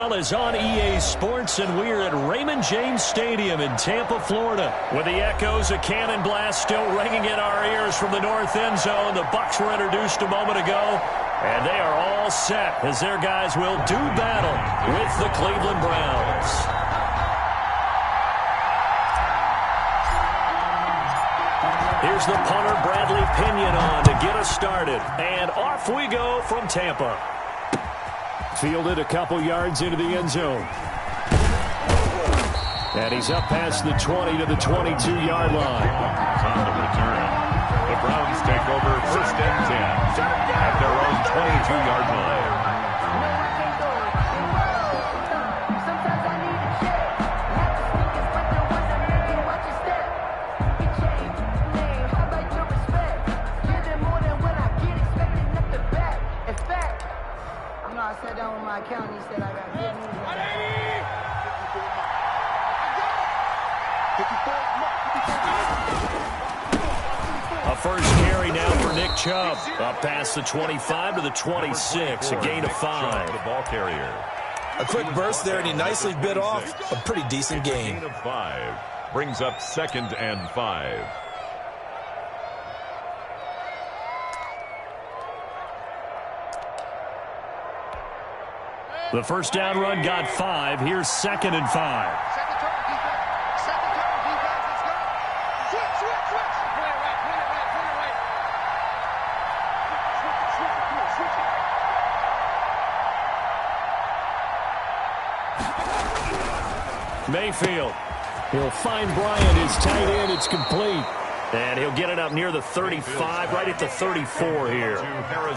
Is on EA Sports, and we're at Raymond James Stadium in Tampa, Florida, with the echoes of cannon blast still ringing in our ears from the north end zone. The Bucs were introduced a moment ago, and they are all set as their guys will do battle with the Cleveland Browns. Here's the punter, Bradley Pinion, on to get us started, and off we go from Tampa. Fielded a couple yards into the end zone. And he's up past the 20 to the 22-yard line. On the return, the Browns take over 1st and 10 at their own 22-yard line. I sat down with my accountant. He said I got good news. A first carry now for Nick Chubb. Up past the 25 to the 26. A gain of 5. The ball carrier. A quick burst there, and he nicely bit off a pretty decent gain. Gain of 5 brings up 2nd and 5. The first down run got 5. Here's 2nd and 5. Mayfield. He'll find Bryant, his tight end. It's complete. And he'll get it up near the 35, right at the 34 here.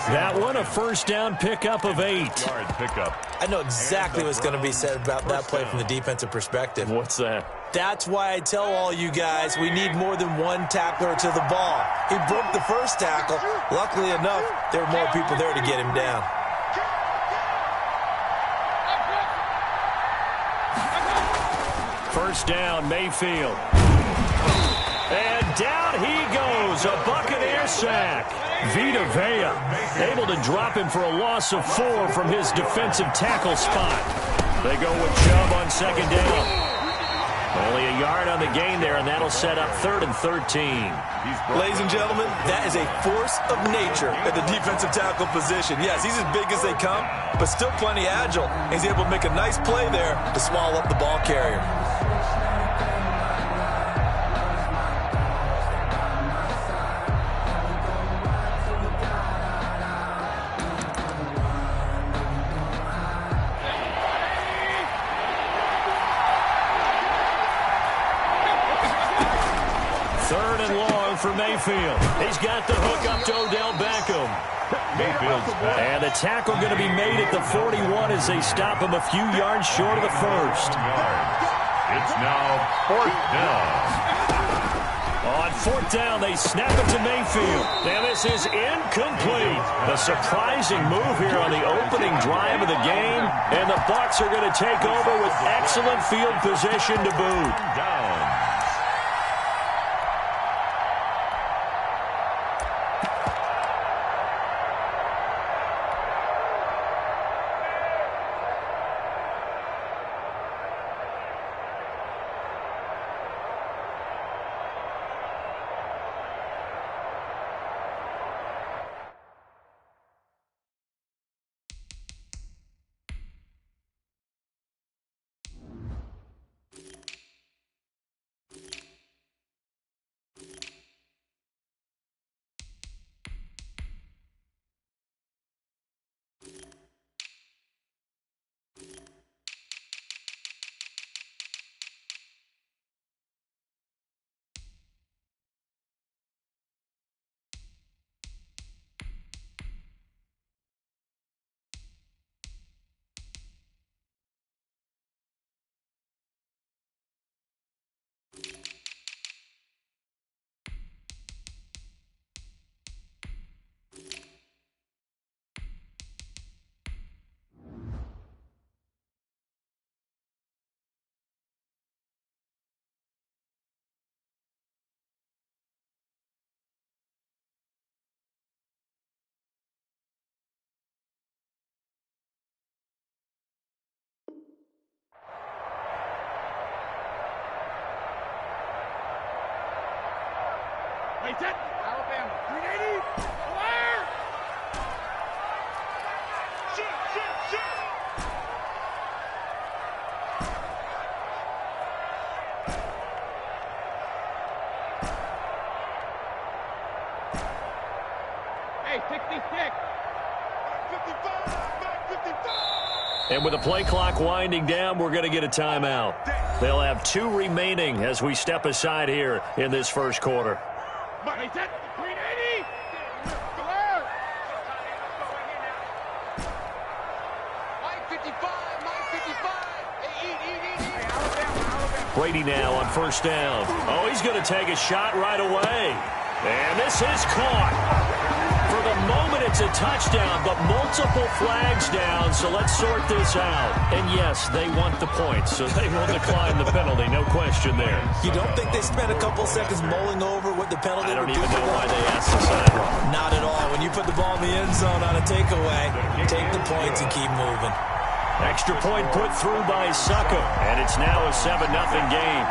That one, a first down pickup of 8. I know exactly what's going to be said about that play from the defensive perspective. What's that? That's why I tell all you guys we need more than one tackler to the ball. He broke the first tackle. Luckily enough, there were more people there to get him down. First down, Mayfield. And down he goes, a Buccaneer sack. Vita Vea able to drop him for a loss of 4 from his defensive tackle spot. They go with Chubb on 2nd down. Only a yard on the gain there, and that'll set up 3rd and 13. Ladies and gentlemen, that is a force of nature at the defensive tackle position. Yes, he's as big as they come, but still plenty agile. He's able to make a nice play there to swallow up the ball carrier. For Mayfield. He's got the hook up to Odell Beckham. And the tackle going to be made at the 41 as they stop him a few yards short of the first. It's now 4th down. On 4th down, they snap it to Mayfield. And this is incomplete. A surprising move here on the opening drive of the game. And the Bucs are going to take over with excellent field position to boot. Alabama. 380. Fire! Shoot! Hey, 66. 55. And with the play clock winding down, we're going to get a timeout. They'll have 2 remaining as we step aside here in this first quarter. Hey, 380. Mike 55. Hey, eat. Brady now on first down. Oh, he's going to take a shot right away. And this is caught. For the moment, it's a touchdown, but multiple flags down, so let's sort this out. And yes, they want the points, so they will decline the penalty, no question there. You don't think they spent a couple seconds mulling over what the penalty I don't would do? even know why they asked the sideline. Not at all. When you put the ball in the end zone on a takeaway, take the points and keep moving. Extra point put through by Succo, and it's now a 7-0 game.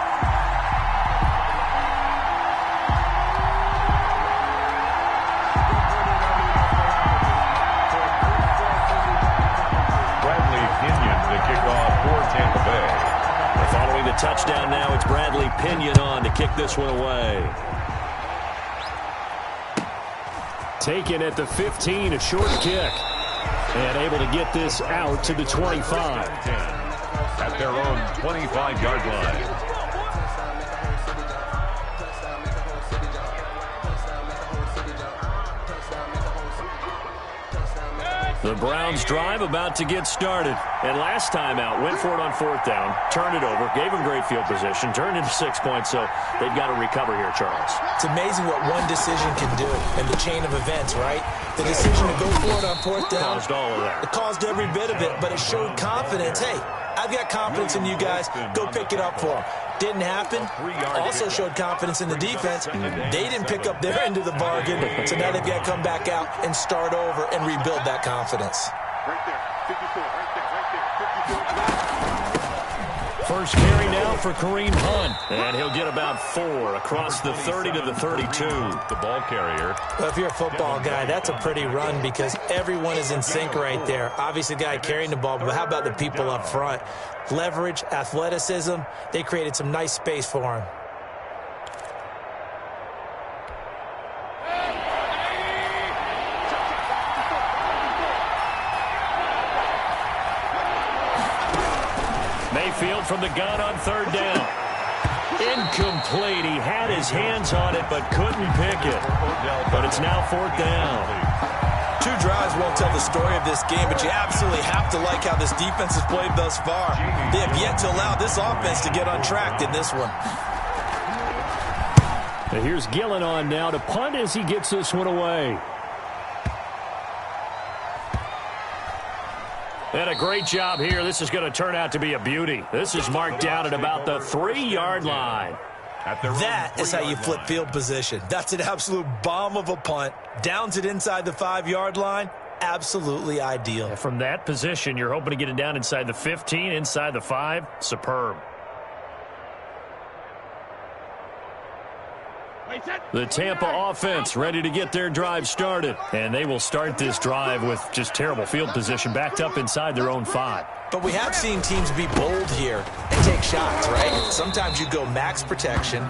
Following the touchdown now, it's Bradley Pinion on to kick this one away. Taken at the 15, a short kick. And able to get this out to the 25. At their own 25-yard line. The Browns drive about to get started. And last time out, went for it on 4th down, turned it over, gave them great field position, turned into 6 points, so they've got to recover here, Charles. It's amazing what one decision can do in the chain of events, right? The decision to go for it on 4th down. Caused all of that. It caused every bit of it, but it showed confidence. Hey, I've got confidence in you guys. Go pick it up for them. Didn't happen. Also showed confidence in the defense. They didn't pick up their end of the bargain, so now they've got to come back out and start over and rebuild that confidence. Right there. 54. Right there. 54. First carry now for Kareem Hunt. And he'll get about 4 across the 30 to the 32. The ball carrier. Well, if you're a football guy, that's a pretty run because everyone is in sync right there. Obviously, the guy carrying the ball, but how about the people up front? Leverage, athleticism, they created some nice space for him. Mayfield from the gun on 3rd down. Incomplete. He had his hands on it but couldn't pick it. But it's now 4th down. 2 drives won't tell the story of this game, but you absolutely have to like how this defense has played thus far. They have yet to allow this offense to get untracked in this one. And here's Gillen on now to punt as he gets this one away. And a great job here. This is going to turn out to be a beauty. This is marked down at about the 3-yard line. That is how you flip field position. That's an absolute bomb of a punt. Downs it inside the 5-yard line. Absolutely ideal. And from that position, you're hoping to get it down inside the 15, inside the 5. Superb. The Tampa offense ready to get their drive started. And they will start this drive with just terrible field position backed up inside their own 5. But we have seen teams be bold here and take shots, right? Sometimes you go max protection,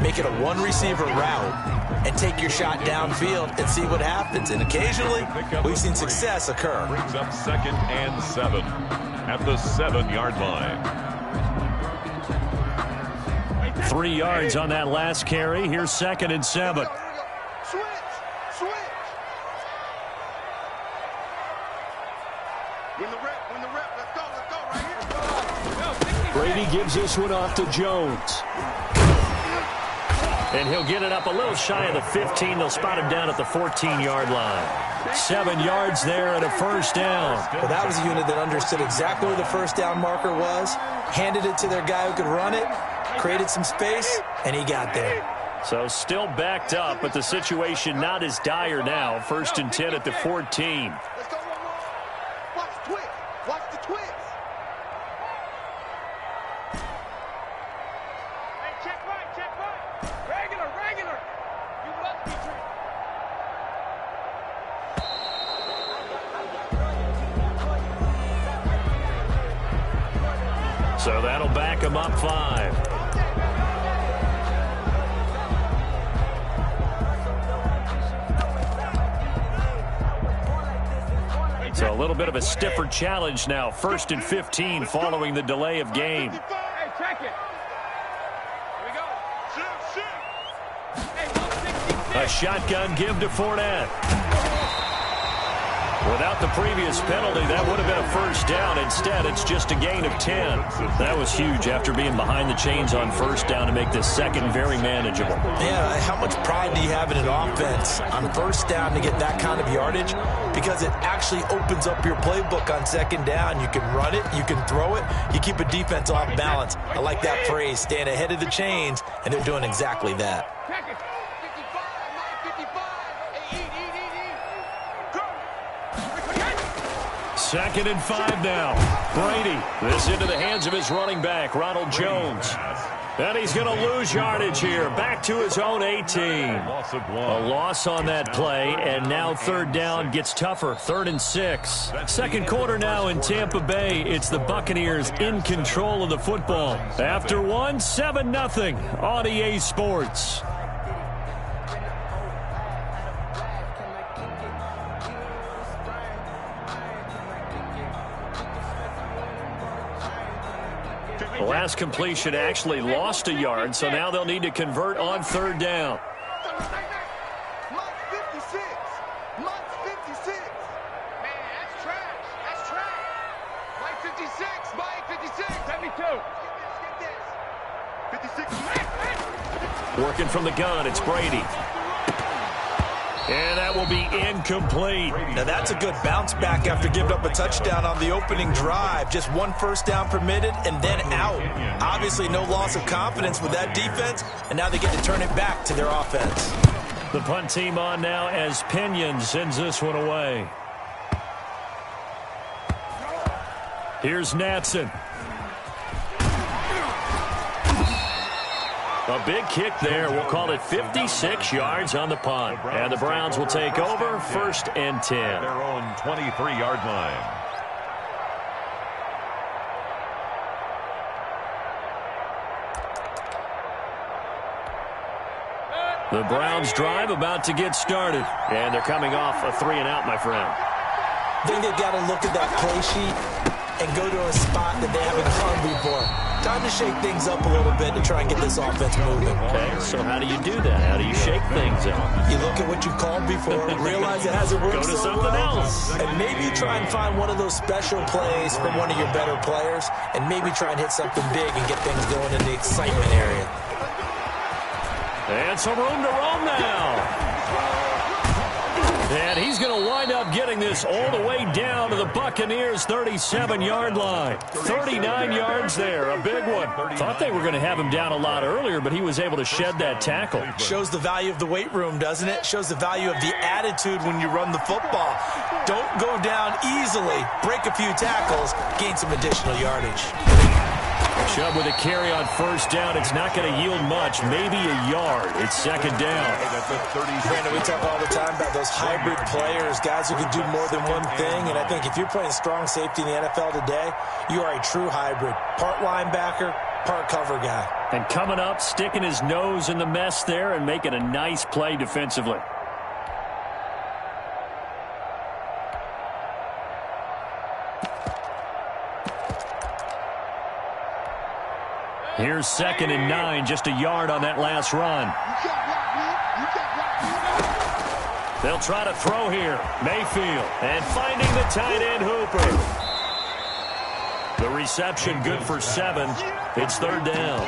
make it a one-receiver route, and take your shot downfield and see what happens. And occasionally, we've seen success occur. Brings up 2nd and 7 at the 7-yard line. 3 yards on that last carry. Here's 2nd and 7. Switch. Win the rep. Let's go right here. Brady gives this one off to Jones. And he'll get it up a little shy of the 15. They'll spot him down at the 14-yard line. 7 yards there and a 1st down. Well, that was a unit that understood exactly where the 1st down marker was, handed it to their guy who could run it, created some space, and he got there. So still backed up, but the situation not as dire now. 1st and 10 at the 14. Let's go one more. Watch the twist. Watch the twist. Hey, check right. Regular. You must So that'll back him up 5. So a little bit of a stiffer challenge now. 1st and 15 following the delay of game. Hey, check it. Here we go. Shoot. Hey, A shotgun give to Fournette. Without the previous penalty, that would have been a first down. Instead, it's just a gain of 10. That was huge after being behind the chains on first down to make this second very manageable. Yeah, how much pride do you have in an offense on first down to get that kind of yardage? Because it actually opens up your playbook on second down. You can run it, you can throw it, you keep a defense off balance. I like that phrase, staying ahead of the chains, and they're doing exactly that. check it. 2nd and 5 now. Brady, this into the hands of his running back, Ronald Jones. And he's going to lose yardage here. Back to his own 18. A loss on that play, and now 3rd down gets tougher. 3rd and 6. Second quarter now in Tampa Bay. It's the Buccaneers in control of the football. After one, 7-0 on EA Sports. The last completion actually lost a yard, so now they'll need to convert on 3rd down. Mike 56. Mike 56. Man, that's trash. That's trash. Mike 56. Mike 56. 72. Get this. 56. Working from the gun, it's Brady. And that will be incomplete. Now that's a good bounce back after giving up a touchdown on the opening drive. Just 1 first down permitted and then out. Obviously no loss of confidence with that defense, and now they get to turn it back to their offense. The punt team on now as Pinion sends this one away. Here's Natson. A big kick there. We'll call it 56 yards on the punt. And the Browns will take over 1st and 10. Their own 23-yard line. The Browns drive about to get started. And they're coming off a 3-and-out, my friend. I think they've got to look at that play sheet and go to a spot that they haven't gone before. Time to shake things up a little bit to try and get this offense moving. Okay, so how do you do that? How do you shake things up? You look at what you called before, realize it hasn't worked Go to so something well, else. and maybe try and find one of those special plays from one of your better players, and maybe try and hit something big and get things going in the excitement area. And some room to roam now. And he's going to wind up getting this all the way down to the Buccaneers' 37-yard line. 39 yards there, a big one. Thought they were going to have him down a lot earlier, but he was able to shed that tackle. Shows the value of the weight room, doesn't it? Shows the value of the attitude when you run the football. Don't go down easily. Break a few tackles. Gain some additional yardage. Chubb with a carry on 1st down. It's not going to yield much, maybe a yard. It's 2nd down. Brandon, we talk all the time about those hybrid players, guys who can do more than one thing. And I think if you're playing strong safety in the NFL today, you are a true hybrid. Part linebacker, part cover guy. And coming up, sticking his nose in the mess there and making a nice play defensively. Here's 2nd and 9, just a yard on that last run. They'll try to throw here. Mayfield, and finding the tight end Hooper. The reception good for 7. It's 3rd down.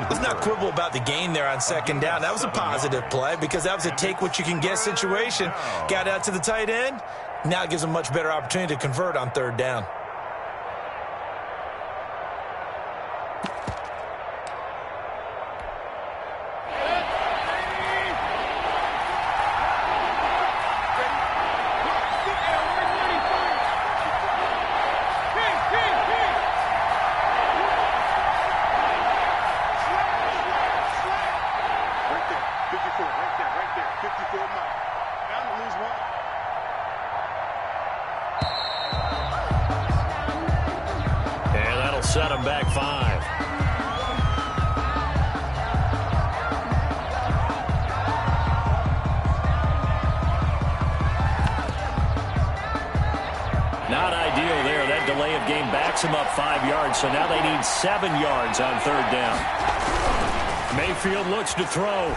Let's not quibble about the gain there on 2nd down. That was a positive play because that was a take-what-you-can-get situation. Got out to the tight end. Now it gives them a much better opportunity to convert on 3rd down. set them back 5. Not ideal there. That delay of game backs them up 5 yards, so now they need 7 yards on 3rd down. Mayfield looks to throw.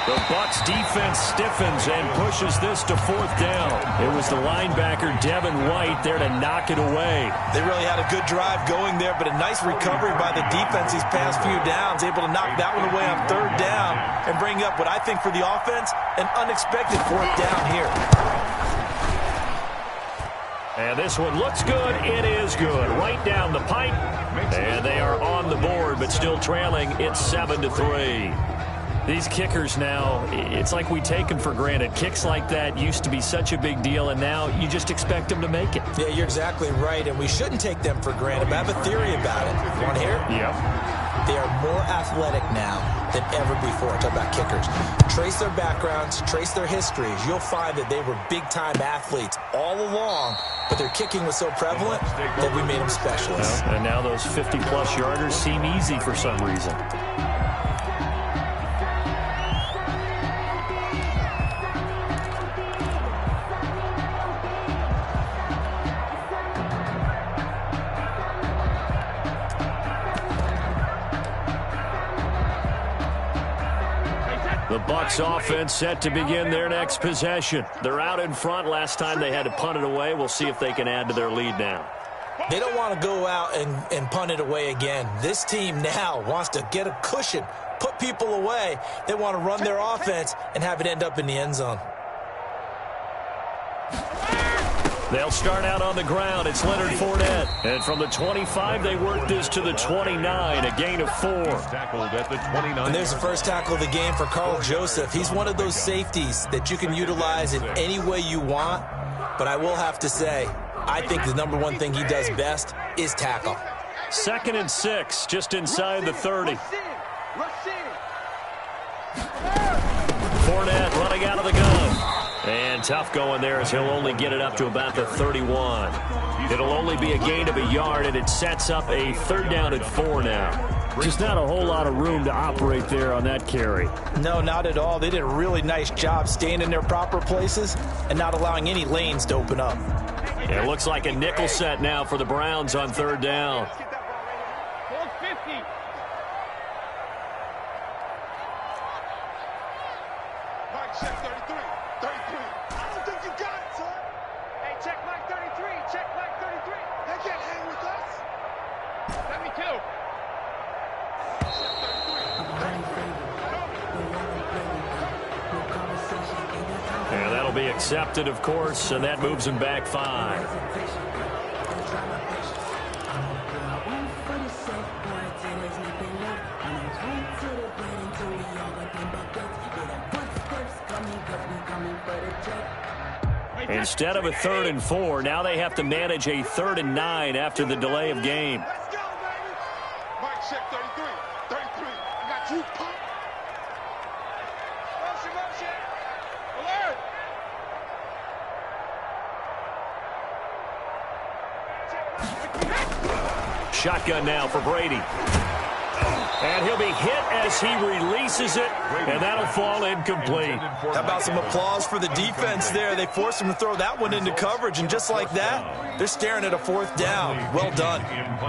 The Bucs defense stiffens and pushes this to 4th down. It was the linebacker, Devin White, there to knock it away. They really had a good drive going there, but a nice recovery by the defense these past few downs, able to knock that one away on 3rd down and bring up what I think for the offense, an unexpected 4th down here. And this one looks good. It is good. Right down the pipe. And they are on the board, but still trailing. It's 7-3. These kickers now, it's like we take them for granted. Kicks like that used to be such a big deal, and now you just expect them to make it. Yeah, you're exactly right, and we shouldn't take them for granted. But I have a theory about it. You want to hear it? Yep. They are more athletic now than ever before. Talk about kickers. Trace their backgrounds, trace their histories. You'll find that they were big-time athletes all along, but their kicking was so prevalent that we made them specialists. Well, and now those 50-plus yarders seem easy for some reason. The Bucs offense set to begin their next possession. They're out in front. Last time they had to punt it away. We'll see if they can add to their lead now. They don't want to go out and punt it away again. This team now wants to get a cushion, put people away. They want to run their offense and have it end up in the end zone. They'll start out on the ground. It's Leonard Fournette. And from the 25, they work this to the 29, a gain of 4. Tackled at the 29. And there's the first tackle of the game for Carl Joseph. He's one of those safeties that you can utilize in any way you want. But I will have to say, I think the number one thing he does best is tackle. 2nd and 6, just inside the 30. Fournette running out of the gun. And tough going there as he'll only get it up to about the 31. It'll only be a gain of a yard, and it sets up a 3rd down and 4 now. Just not a whole lot of room to operate there on that carry. No, not at all. They did a really nice job staying in their proper places and not allowing any lanes to open up. It looks like a nickel set now for the Browns on 3rd down. And that'll be accepted, of course, and that moves him back 5. Instead of a 3rd and 4, now they have to manage a 3rd and 9 after the delay of game. Let's go, baby. Mike, check 33. 33. I got you, pump. Motion. Alert. Shotgun now for Brady. And he'll be hit as he releases it, and that'll fall incomplete. How about some applause for the defense there? They forced him to throw that one into coverage, and just like that, they're staring at a 4th down. Well done.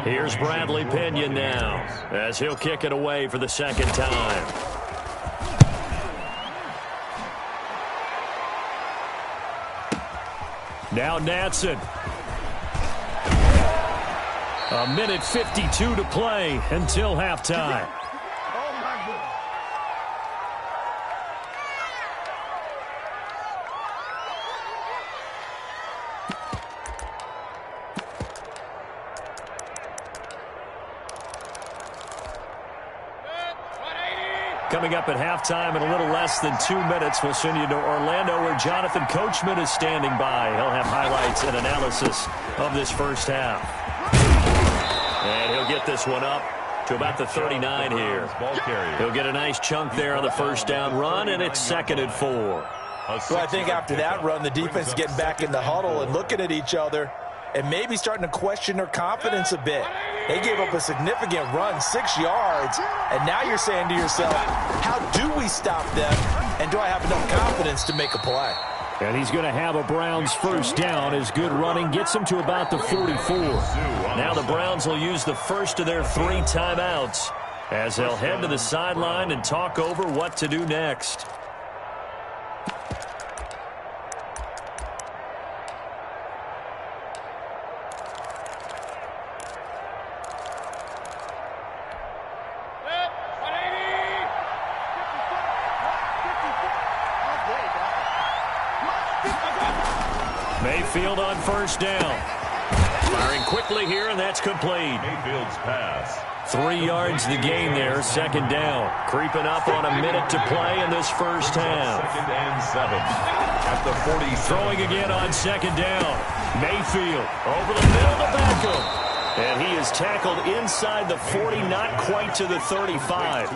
Here's Bradley Pinion now as he'll kick it away for the 2nd time. Now Natson. A minute 52 to play until halftime. Coming up at halftime in a little less than 2 minutes, we'll send you to Orlando where Jonathan Coachman is standing by. He'll have highlights and analysis of this first half. And he'll get this one up to about the 39 here. He'll get a nice chunk there on the 1st down run, and it's 2nd and 4. Well, I think after that run, the defense is getting back in the huddle and looking at each other. and maybe starting to question their confidence a bit. They gave up a significant run, 6 yards, and now you're saying to yourself, how do we stop them, and do I have enough confidence to make a play? And he's going to have a Browns first down as good running gets him to about the 44. Now the Browns will use the first of their 3 timeouts as they'll head to the sideline and talk over what to do next. Mayfield on first down. Firing quickly here, and that's complete. Mayfield's pass. 3 yards the gain there, second down. Creeping up on a minute to play in this first half. 2nd and 7 at the 40. Throwing again on second down. Mayfield over the middle to Beckham. And he is tackled inside the 40, not quite to the 35.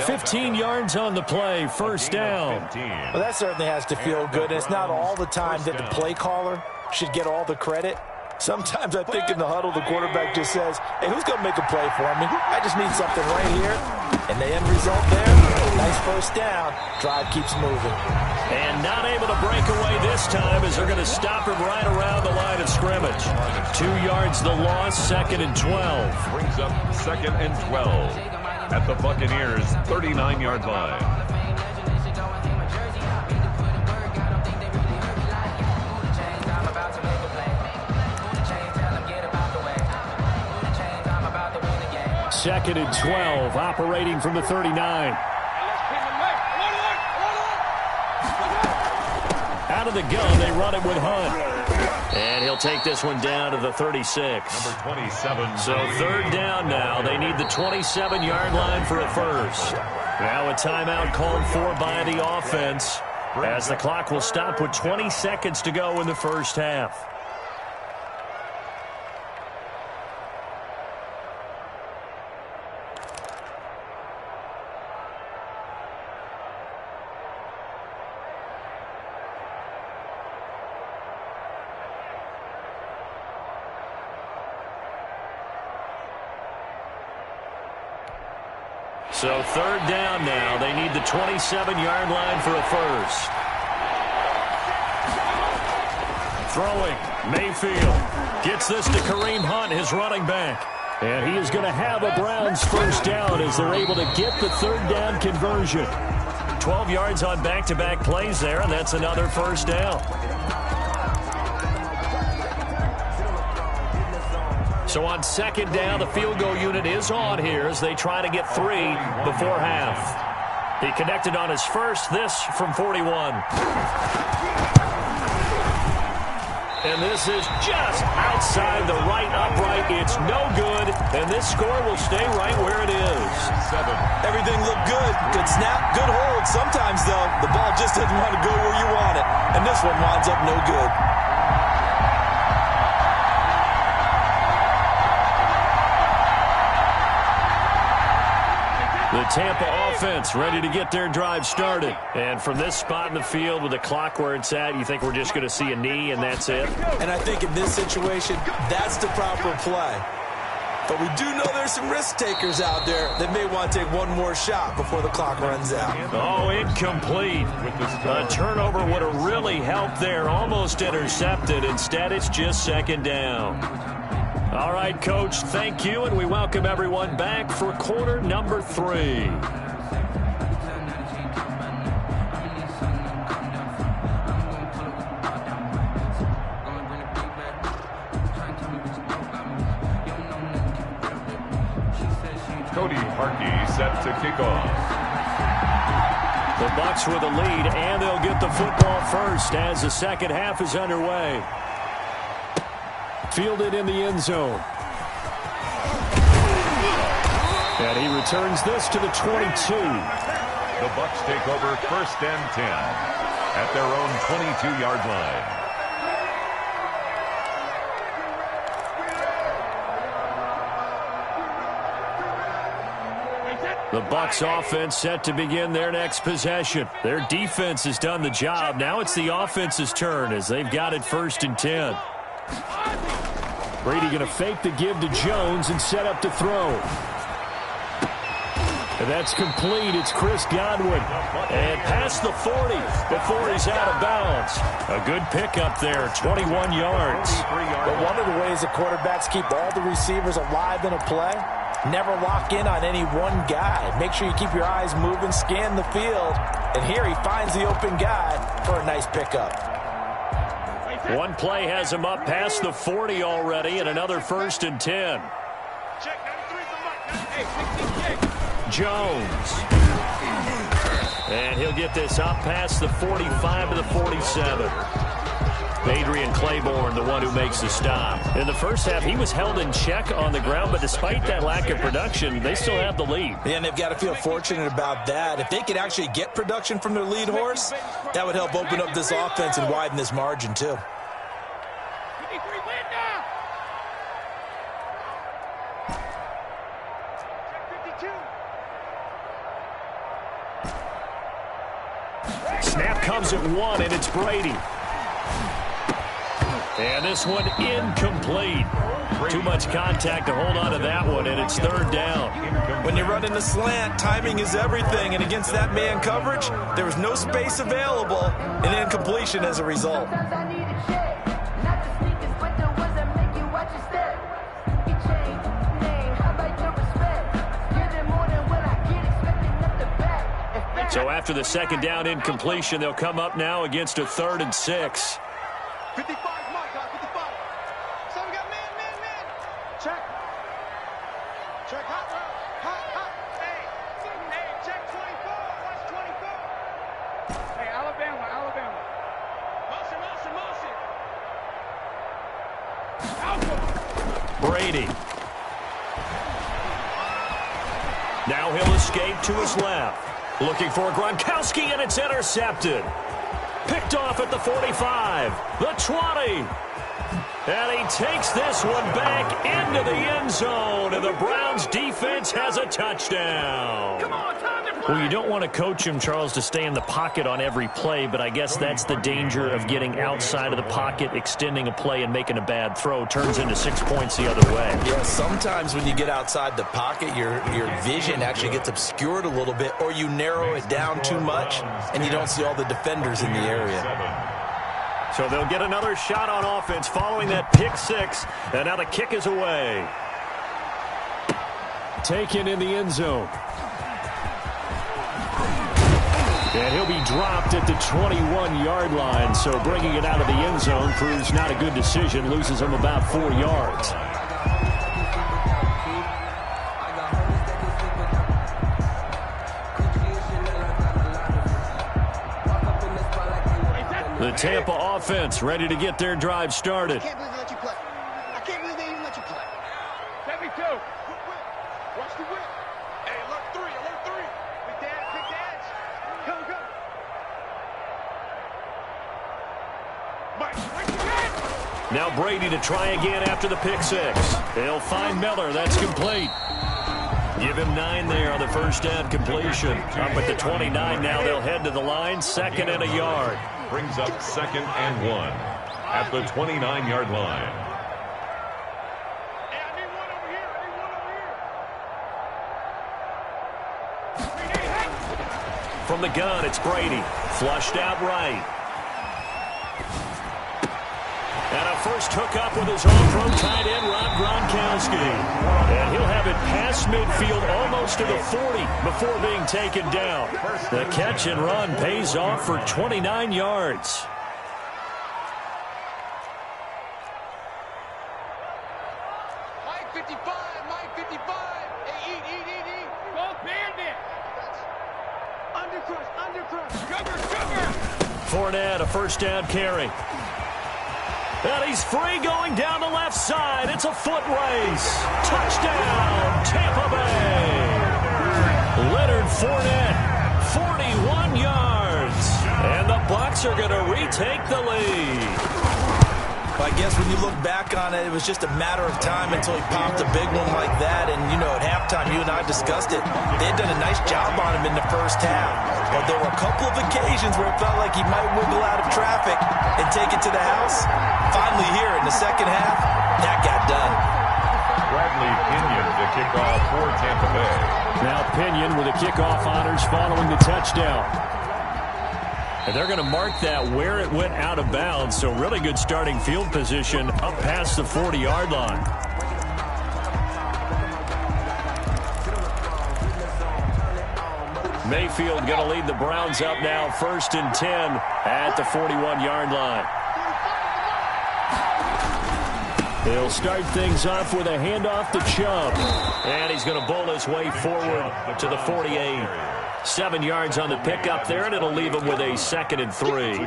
15 yards on the play, first down. Well, that certainly has to feel good. And it's not all the time that the play caller should get all the credit. Sometimes I think in the huddle, the quarterback just says, hey, who's going to make a play for me? I just need something right here. And the end result there, nice first down. Drive keeps moving. And not able to break away this time as they're going to stop him right around the line of scrimmage. 2 yards the loss, 2nd and 12. Brings up 2nd and 12 at the Buccaneers' 39-yard line. Second and 12, operating from the 39. Out of the gun, they run it with Hunt. And he'll take this one down to the 36. Number 27. So third down now. They need the 27-yard line for a first. Now a timeout called for by the offense as the clock will stop with 20 seconds to go in the first half. So third down now. They need the 27-yard line for a first. Throwing. Mayfield gets this to Kareem Hunt, his running back. And he is going to have a Browns first down as they're able to get the third down conversion. 12 yards on back-to-back plays there, and that's another first down. So on second down, the field goal unit is on here as they try to get 3 before half. He connected on his first, this from 41. And this is just outside the right upright. It's no good, and this score will stay right where it is. 7. Everything looked good. Good snap, good hold. Sometimes, though, the ball just doesn't want to go where you want it. And this one winds up no good. The Tampa offense ready to get their drive started. And from this spot in the field with the clock where it's at, you think we're just going to see a knee and that's it? And I think in this situation, that's the proper play. But we do know there's some risk takers out there that may want to take one more shot before the clock runs out. Oh, incomplete. A turnover would have really helped there. Almost intercepted. Instead, it's just second down. All right, Coach, thank you, and we welcome everyone back for quarter number 3. Cody Harkey set to kick off. The Bucs with a lead, and they'll get the football first as the second half is underway. Fielded in the end zone. And he returns this to the 22. The Bucs take over first and 10 at their own 22-yard line. The Bucs offense set to begin their next possession. Their defense has done the job. Now it's the offense's turn as they've got it first and 10. Brady going to fake the give to Jones and set up to throw. And that's complete. It's Chris Godwin. And past the 40 before he's out of bounds. A good pickup there, 21 yards. But one of the ways the quarterbacks keep all the receivers alive in a play, never lock in on any one guy. Make sure you keep your eyes moving, scan the field. And here he finds the open guy for a nice pickup. One play has him up past the 40 already, and another 1st and 10. Jones. And he'll get this up past the 45 to the 47. Adrian Claiborne, the one who makes the stop. In the first half, he was held in check on the ground, but despite that lack of production, they still have the lead. Yeah, and they've got to feel fortunate about that. If they could actually get production from their lead horse, that would help open up this offense and widen this margin, too. Snap comes at 1, and it's Brady. And this one incomplete. Too much contact to hold on to that one, and it's 3rd down. When you're running the slant, timing is everything, and against that man coverage, there was no space available, and incompletion as a result. So after the 2nd down incompletion, they'll come up now against a 3rd and 6. 55, Mike, 55. So we got man. Check. Check, hot route. Hot. Hey, check 24. Watch 24. Hey, Alabama. Motion. Brady. Now he'll escape to his left. Looking for Gronkowski, and it's intercepted. Picked off at the 45, the 20. And he takes this one back into the end zone, and the Browns defense has a touchdown. Come on, time to play. Well, you don't want to coach him, Charles, to stay in the pocket on every play, but I guess that's the danger of getting outside of the pocket, extending a play, and making a bad throw. Turns into 6 points the other way. Yeah, sometimes when you get outside the pocket, your vision actually gets obscured a little bit, or you narrow it down too much, and you don't see all the defenders in the area. So they'll get another shot on offense following that pick 6, and now the kick is away. Taken in the end zone. And he'll be dropped at the 21-yard line, so bringing it out of the end zone proves not a good decision, loses him about 4 yards. The Tampa offense ready to get their drive started. I can't believe they let you play. I can't believe they even let you play. 72. Watch the whip. Hey, alert 3. Big dad. Go. Mike, Now Brady to try again after the pick 6. They'll find Miller. That's complete. Give him 9 there on the first down completion. Up at the 29 now. They'll head to the line. 2nd and a yard. Brings up 2nd and 1 at the 29-yard line. Hey, I need one over here. From the gun, it's Brady. Flushed out right. And a first hookup with his all-pro tight end, Rob Gronkowski. And he'll have it past midfield almost to the 40 before being taken down. The catch and run pays off for 29 yards. Mike 55. Hey, eat. Go bandit. Undercrush. Sugar. Fournette, a first down carry. And he's free going down the left side. It's a foot race. Touchdown, Tampa Bay. Leonard Fournette, 41 yards. And the Bucs are going to retake the lead. I guess when you look back on it, it was just a matter of time until he popped a big one like that. And, you know, at halftime, you and I discussed it. They had done a nice job on him in the first half. But there were a couple of occasions where it felt like he might wiggle out of traffic and take it to the house. Finally here in the second half, that got done. Bradley Pinion to kick off for Tampa Bay. Now Pinion with the kickoff honors following the touchdown. And they're going to mark that where it went out of bounds, so really good starting field position up past the 40-yard line. Mayfield going to lead the Browns up now, 1st and 10 at the 41-yard line. He'll start things off with a handoff to Chubb. And he's going to bowl his way forward to the 48. 7 yards on the pickup there, and it'll leave him with a 2nd and 3.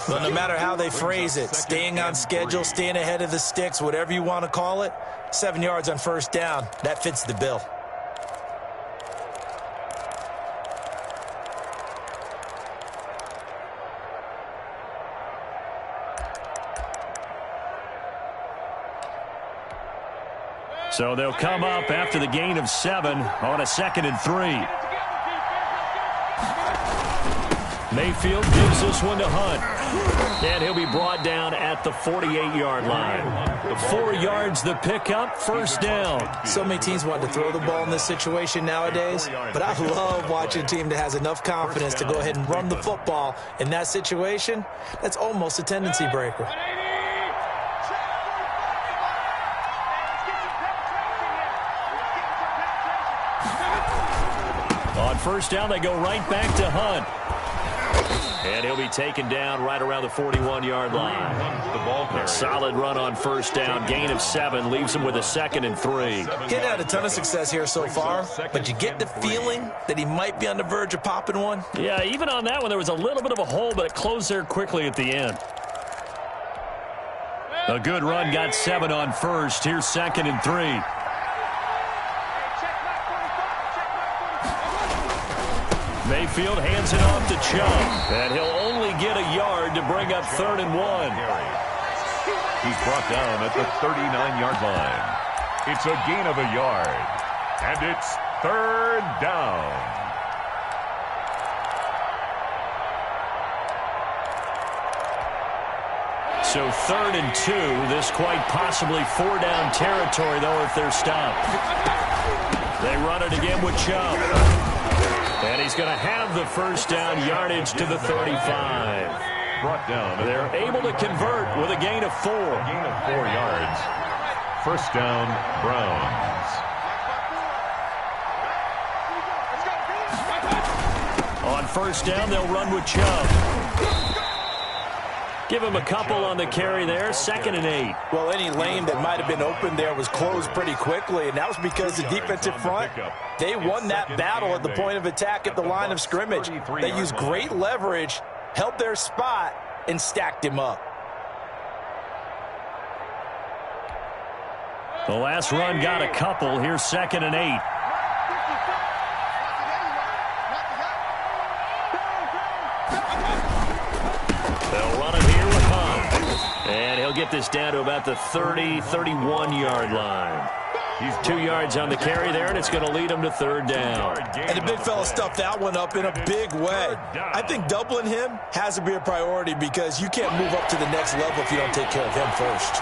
But no matter how they phrase it, staying on schedule, staying ahead of the sticks, whatever you want to call it, 7 yards on 1st down, that fits the bill. So they'll come up after the gain of 7 on a 2nd and 3. Mayfield gives this one to Hunt. And he'll be brought down at the 48-yard line. 4 yards the pickup, 1st down. So many teams want to throw the ball in this situation nowadays, but I love watching a team that has enough confidence to go ahead and run the football. In that situation, that's almost a tendency breaker. On 1st down, they go right back to Hunt. And he'll be taken down right around the 41-yard line. A solid run on 1st down. Gain of 7 leaves him with a 2nd and 3. He's had a ton of success here so far, but you get the feeling that he might be on the verge of popping one. Yeah, even on that one, there was a little bit of a hole, but it closed there quickly at the end. A good run, got 7 on 1st. Here's 2nd and 3. Mayfield hands it off to Chubb, and he'll only get a yard to bring up 3rd and 1. He's brought down at the 39-yard line. It's a gain of a yard, and it's 3rd down. So 3rd and 2, this quite possibly 4-down territory, though, if they're stopped. They run it again with Chubb. And he's going to have the 1st down, yardage to the 35. Brought down. They're able to convert with a gain of 4. Gain of 4 yards. 1st down, Browns. On 1st down, they'll run with Chubb. Give him a couple on the carry there, 2nd and 8. Well, any lane that might have been open there was closed pretty quickly, and that was because the defensive front, they won that battle at the point of attack at the line of scrimmage. They used great leverage, held their spot, and stacked him up. The last run got a couple. Here's 2nd and 8. They'll run it here with Hunt. And he'll get this down to about the 30, 31-yard line. He's 2 yards on the carry there, and it's going to lead him to 3rd down. And the big fella stuffed that one up in a big way. I think doubling him has to be a priority because you can't move up to the next level if you don't take care of him first.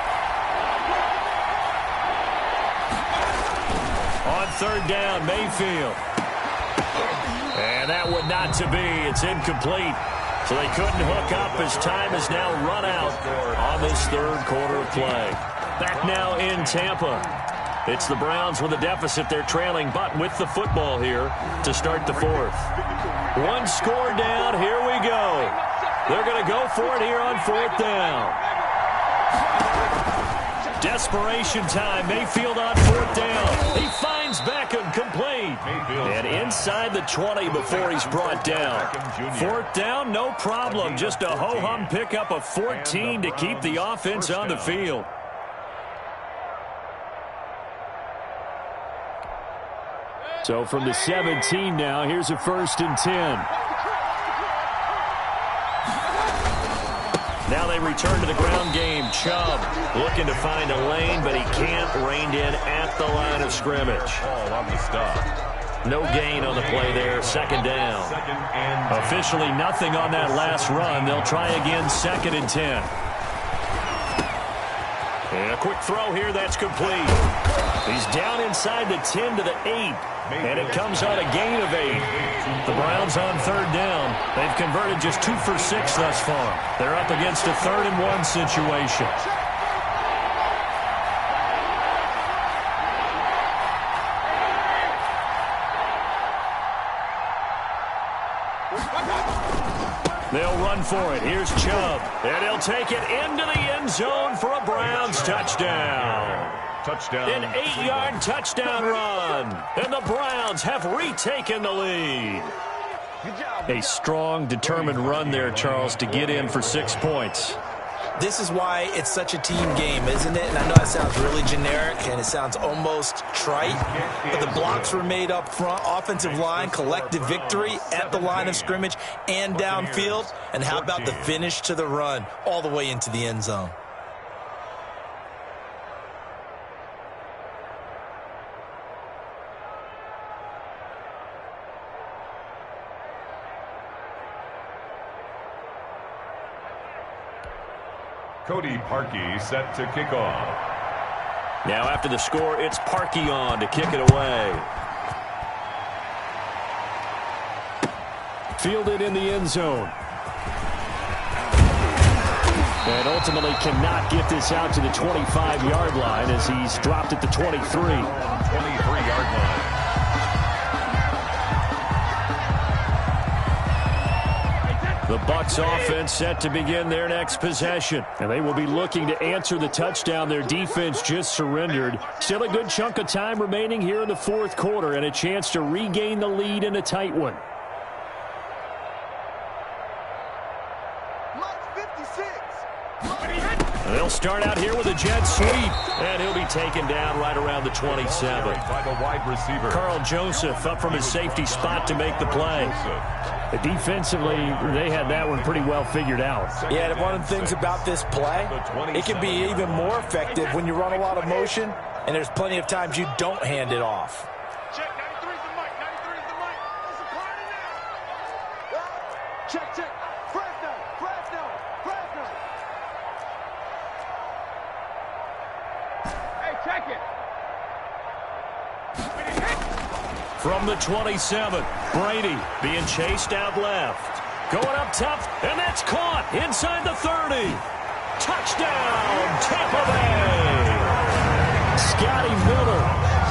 On 3rd down, Mayfield. And that one not to be. It's incomplete. So they couldn't hook up as time is now run out on this 3rd quarter of play. Back now in Tampa. It's the Browns with a deficit. They're trailing, but with the football here to start the 4th. 1 score down. Here we go. They're going to go for it here on 4th down. Desperation time. Mayfield on 4th down. He finds Beckham, complete. And inside the 20 before he's brought down. 4th down, no problem. Just a ho-hum pickup of 14 to keep the offense on the field. So from the 17 now, here's a 1st and 10. Now they return to the ground game. Chubb looking to find a lane, but he can't. Reined in at the line of scrimmage. Ball on the stop. No gain on the play there. 2nd down. Officially nothing on that last run. They'll try again, 2nd and 10. And quick throw here that's complete. He's down inside the 10 to the 8, and it comes on a gain of 8. The Browns on third down. They've converted just 2 for 6 thus far. They're up against a 3rd-and-1 situation. They'll run for it. Here's Chubb. And he'll take it into the end zone for a Browns touchdown. Touchdown. An 8-yard touchdown run. And the Browns have retaken the lead. A strong, determined run there, Charles, to get in for 6 points. This is why it's such a team game, isn't it? And I know that sounds really generic and it sounds almost trite, but the blocks were made up front, offensive line, collective victory at the line of scrimmage and downfield. And how about the finish to the run all the way into the end zone? Cody Parkey set to kick off. Now after the score, it's Parkey on to kick it away. Fielded in the end zone. And ultimately cannot get this out to the 25-yard line as he's dropped at the 23. 23-yard line. The Bucs offense set to begin their next possession. And they will be looking to answer the touchdown their defense just surrendered. Still a good chunk of time remaining here in the 4th quarter and a chance to regain the lead in a tight one. They'll start out here with a jet sweep. And he'll be taken down right around the 27. By the wide receiver. Carl Joseph up from his safety spot to make the play. Defensively, they had that one pretty well figured out. Yeah, and one of the things about this play, it can be even more effective when you run a lot of motion, and there's plenty of times you don't hand it off. Check, 93 is the mic, 93 is the mic. Listen, quiet now. Check, check. Fresno. Hey, check it. From the 27, Brady being chased out left. Going up top, and that's caught inside the 30. Touchdown, Tampa Bay. Scotty Miller,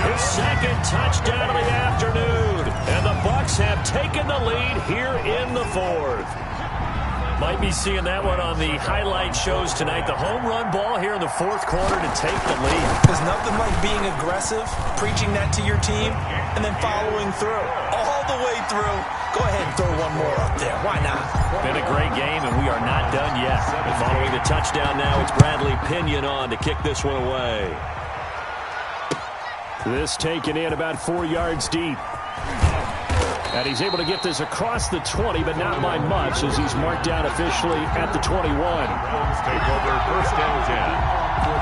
his 2nd touchdown of the afternoon. And the Bucs have taken the lead here in the 4th. Might be seeing that one on the highlight shows tonight. The home run ball here in the 4th quarter to take the lead. There's nothing like being aggressive, preaching that to your team, and then following through. All the way through. Go ahead and throw one more up there. Why not? Been a great game, and we are not done yet. Following the touchdown now, it's Bradley Pinion on to kick this one away. This taken in about 4 yards deep. And he's able to get this across the 20, but not by much, as he's marked down officially at the 21. Browns take over 1st and 10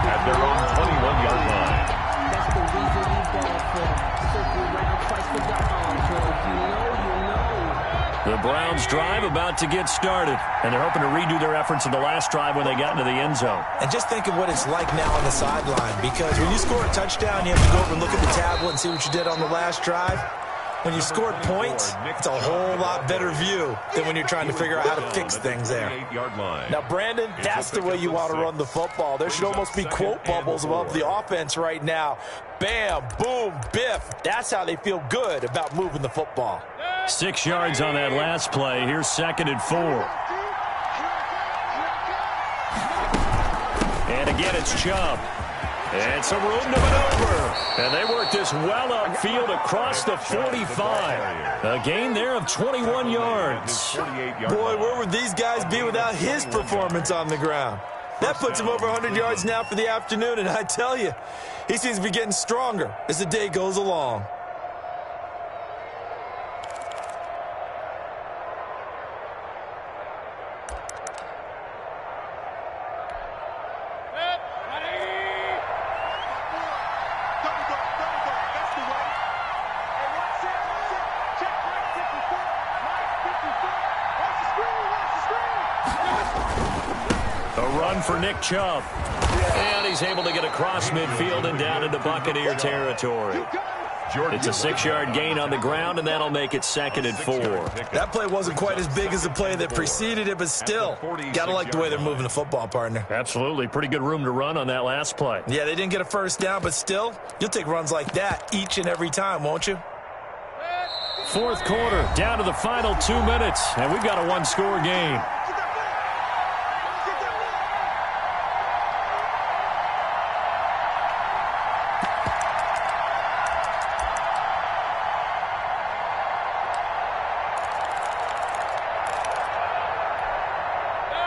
at their own 21-yard line. That's the reason you ball for. Circle around, twice the dollar. If you know, you know. The Browns drive about to get started, and they're hoping to redo their efforts in the last drive when they got into the end zone. And just think of what it's like now on the sideline, because when you score a touchdown, you have to go over and look at the tablet and see what you did on the last drive. When you scored points, it's a whole lot better view than when you're trying to figure out how to fix things there. Now, Brandon, that's the way you want to run the football. There should almost be quote bubbles above the offense right now. Bam, boom, biff. That's how they feel good about moving the football. 6 yards on that last play. Here's 2nd and 4. And again, it's Chubb. And some room to maneuver. And they work this well upfield across the 45. A gain there of 21 yards. Boy, where would these guys be without his performance on the ground? That puts him over 100 yards now for the afternoon, and I tell you, he seems to be getting stronger as the day goes along. run for Nick Chubb. And he's able to get across midfield and down into Buccaneer territory. It's a 6-yard gain on the ground, and that'll make it 2nd and 4. That play wasn't quite as big as the play that preceded it, but still, got to like the way they're moving the football, partner. Absolutely. Pretty good room to run on that last play. Yeah, they didn't get a first down, but still, you'll take runs like that each and every time, won't you? 4th quarter, down to the final 2 minutes, and we've got a 1-score game.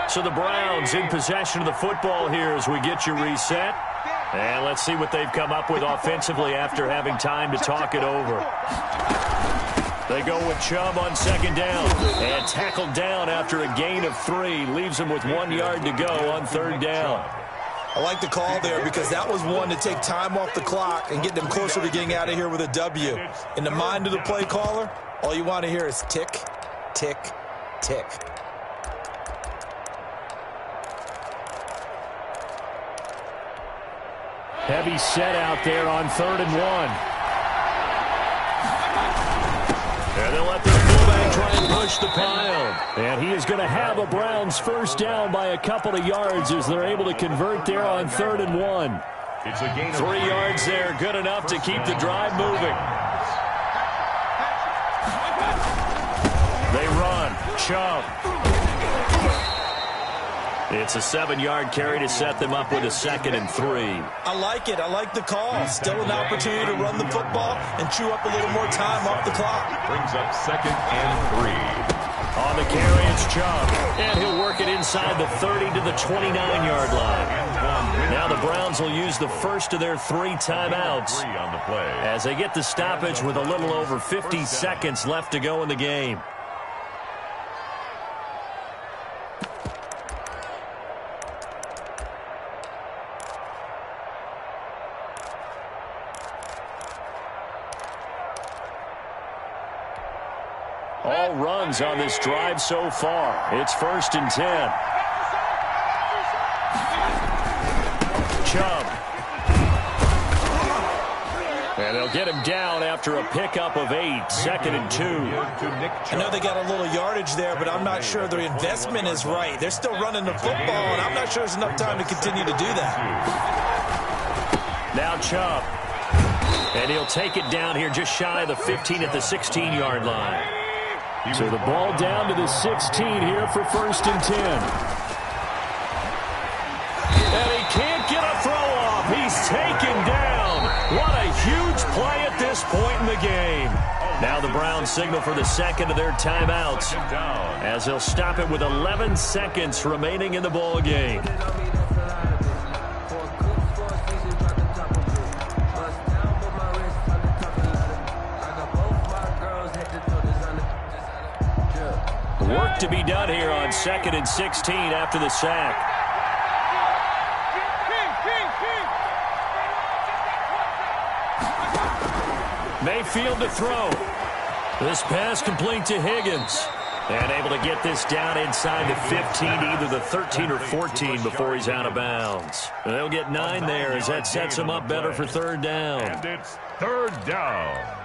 So the Browns in possession of the football here as we get you reset. And let's see what they've come up with offensively after having time to talk it over. They go with Chubb on 2nd down. And tackled down after a gain of 3. Leaves him with 1 yard to go on 3rd down. I like the call there because that was one to take time off the clock and get them closer to getting out of here with a W. In the mind of the play caller, all you want to hear is tick, tick, tick. Heavy set out there on 3rd and 1. And they'll let the fullback try and push the pile. And he is going to have a Browns first down by a couple of yards as they're able to convert there on 3rd and 1. It's a gain of 3 yards there, good enough to keep the drive moving. They run. Chubb. It's a 7-yard carry to set them up with a 2nd and 3. I like it. I like the call. Still an opportunity to run the football and chew up a little more time off the clock. Brings up 2nd and 3. On the carry, it's Chubb. And he'll work it inside the 30 to the 29-yard line. Now the Browns will use the first of their 3 timeouts On the play. as they get the stoppage with a little over 50 seconds left to go in the game. All runs on this drive so far. It's 1st and 10. Chubb. And they'll get him down after a pickup of 8. 2nd and 2. I know they got a little yardage there, but I'm not sure their investment is right. They're still running the football, and I'm not sure there's enough time to continue to do that. Now Chubb. And he'll take it down here just shy of the 15 at the 16-yard line. So the ball down to the 16 here for 1st and 10. And he can't get a throw off. He's taken down. What a huge play at this point in the game. Now the Browns signal for the 2nd of their timeouts as they'll stop it with 11 seconds remaining in the ball game. Work to be done here on 2nd and 16 after the sack. Mayfield to throw. This pass complete to Higgins. And able to get this down inside the 15, either the 13 or 14 before he's out of bounds. They'll get 9 there as that sets him up better for 3rd down. And it's 3rd down.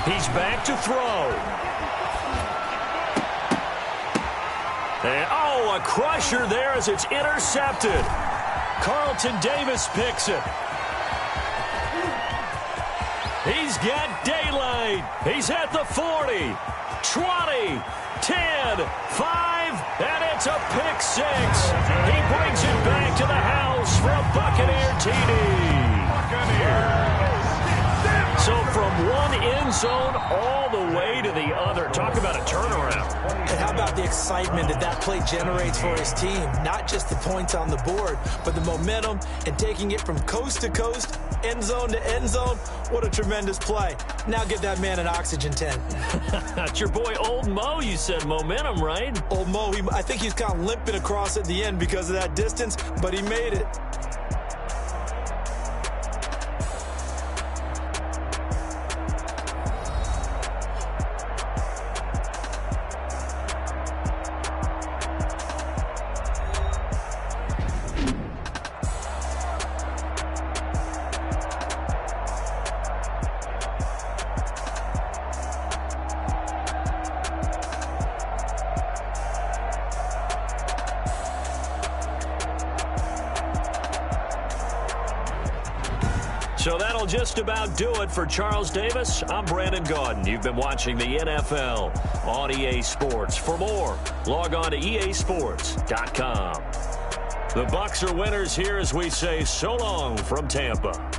He's back to throw. And, a crusher there as it's intercepted. Carlton Davis picks it. He's got daylight. He's at the 40, 20, 10, 5, and it's a pick 6. He brings it back to the house for a Buccaneer TD. So from one end zone all the way to the other. Talk about a turnaround. And how about the excitement that play generates for his team? Not just the points on the board, but the momentum and taking it from coast to coast end zone to end zone. What a tremendous play. Now get that man an oxygen tent. That's your boy Old Mo, you said. Momentum, right? Old Mo, I think he's kind of limping across at the end because of that distance, but he made it. So that'll just about do it for Charles Davis. I'm Brandon Gaudin. You've been watching the NFL on EA Sports. For more, log on to easports.com. The Bucs are winners here as we say so long from Tampa.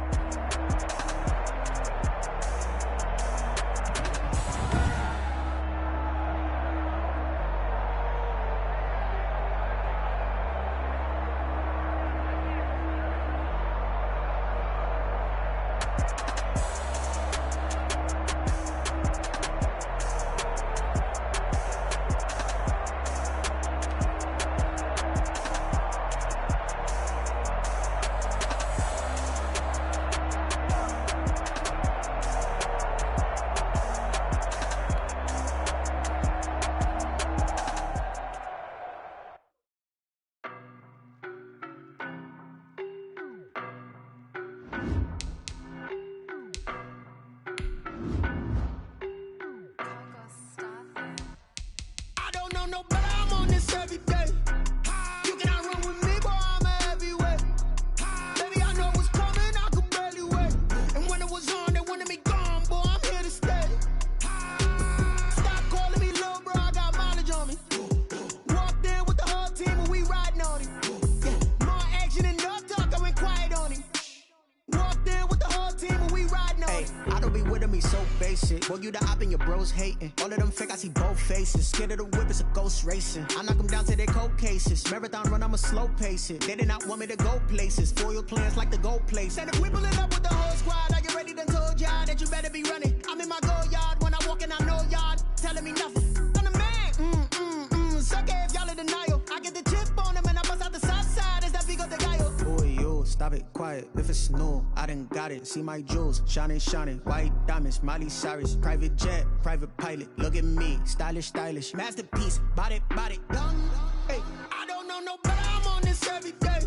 Boy, you the op and your bros hating. All of them fake, I see both faces. Scared of the whip, it's a ghost racing. I knock them down to their cold cases. Marathon run, I'ma slow pace it. They did not want me to go places. Foil plans like the gold place. And if we pull it up with the whole squad, I get ready to told y'all that you better be running. I'm in my go yard. When I walk in, I know y'all telling me nothing. I'm the man. Suck it if y'all in denial. I get the chip on them and I bust out the south side. Is that Vigo de Gallo? Boy, yo, stop it, quiet. If it's new, I done got it. See my jewels, shining, shining. White diamonds, Miley Cyrus. Private jet, private pilot. Look at me, stylish, stylish. Masterpiece, body, done. Hey, I don't know no better. I'm on this every day.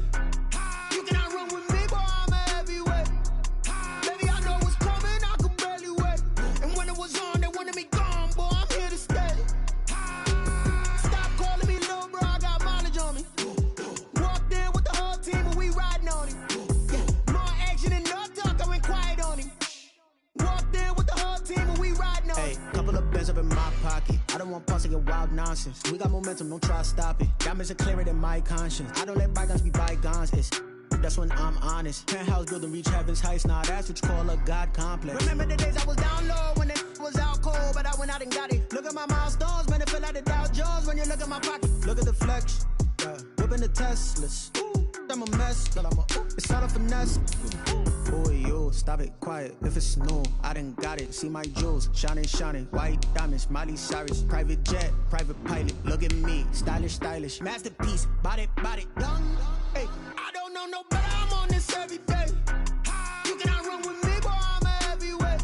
You cannot run with me, boy, I'm a heavyweight. Baby, I know what's coming, I could barely wait. And when it was on, they wanted me gone, boy, I'm here to stay. Stop calling me little bro, I got mileage on me. Walked in with the whole team and we riding on him. Yeah, more action and no talk, I went quiet on him. Walked in with the whole team and we riding on him. Hey, couple of bands up in my pocket. I don't want pause to get wild nonsense. We got momentum, don't try to stop it. Diamonds are clearer than my conscience. I don't let bygones be bygones. That's when I'm honest. Penthouse building, reach heaven's heights. Nah, that's what you call a God complex. Remember the days I was down low when it was out cold, but I went out and got it. Look at my milestones, man, it feel like the Dow Jones when you look at my pocket. Look at the flex, yeah. Whipping the Teslas. I'm a mess, but it's all a finesse. Boy, yo, stop it, quiet. If it's new, I done got it. See my jewels, shining, shining. White diamonds, Miley Cyrus. Private jet, private pilot. Look at me, stylish, stylish. Masterpiece, body, done. Hey, I don't know no better. I'm on this every day. You cannot run with me, boy, I'm a heavyweight.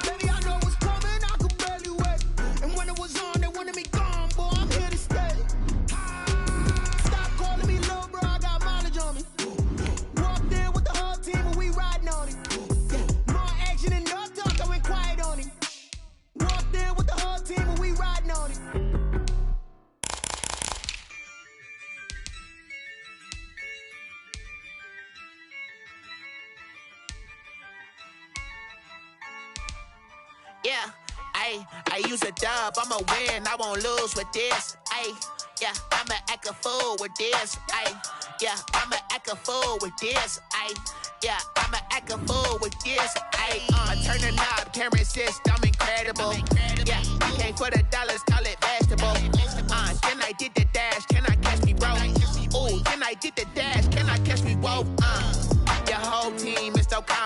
Baby, I know what's coming, I could barely wait. And when it was on, they wanted me gone, boy, I'm here to stay. Stop calling me little bro, I got mileage on me. Walked in with the whole team and we riding on him. Yeah, more action and no talk, I went quiet on him. Walked in with the whole team and we riding on him. Yeah, I use a dub, I'ma win, I won't lose with this. Yeah, I'ma act a fool with this. Yeah, I'ma act a fool with this. Yeah, I'ma act a fool with this. I turn the knob, camera assist, I'm incredible. Yeah, you came for the dollars, call it vegetable. Then I did the dash, can I catch me, bro? Ooh, then I did the dash, can I catch me, whoa? Your whole team is so calm.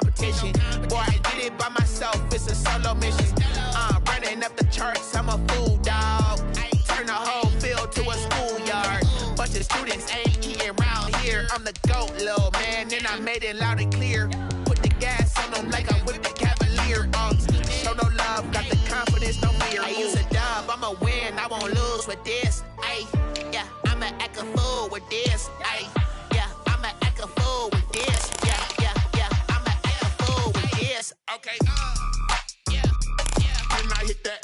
parks, I'm a fool, dog. Turn the whole field to a schoolyard. Bunch of students ain't eating round here. I'm the GOAT, little man, and I made it loud and clear. Put the gas on them like I whipped the Cavalier. Show no love, got the confidence, no fear. I use a dub, I'ma win, I won't lose with this. Ay, yeah, I'ma act a fool with this. Ay, yeah, I'ma act a fool with this. Yeah, yeah, yeah, I'ma act a fool with this. Okay, yeah, yeah, and I hit that.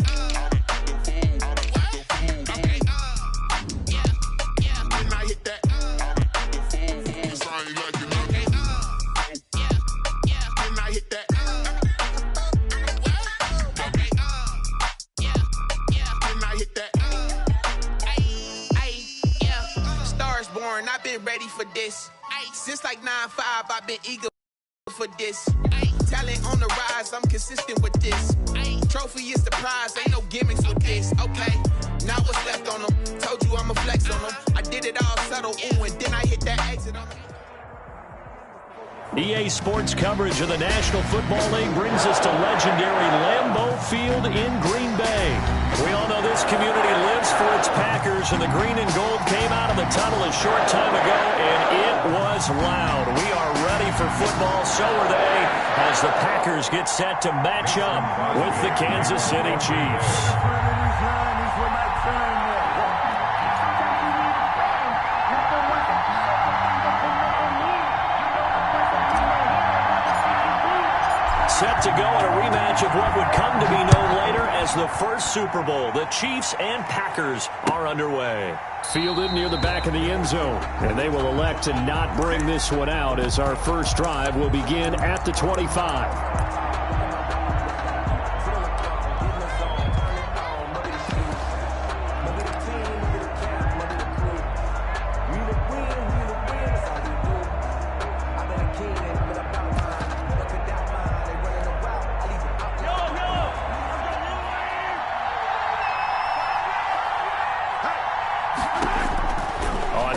I've been ready for this. Since like 9-5, I've been eager for this. Talent on the rise, I'm consistent with this. Trophy is the prize, ain't no gimmicks with this. Okay, now what's left on them? Told you I'ma flex on them. I did it all subtle, ooh, and then I hit that exit on them. EA Sports coverage of the National Football League brings us to legendary Lambeau Field in Green Bay. We all know this community lives for its Packers, and the green and gold came out of the tunnel a short time ago, and it was loud. We are ready for football, so are they, as the Packers get set to match up with the Kansas City Chiefs. Set to go in a rematch of what would come to be known later as the first Super Bowl. The Chiefs and Packers are underway. Fielded near the back of the end zone. And they will elect to not bring this one out as our first drive will begin at the 25.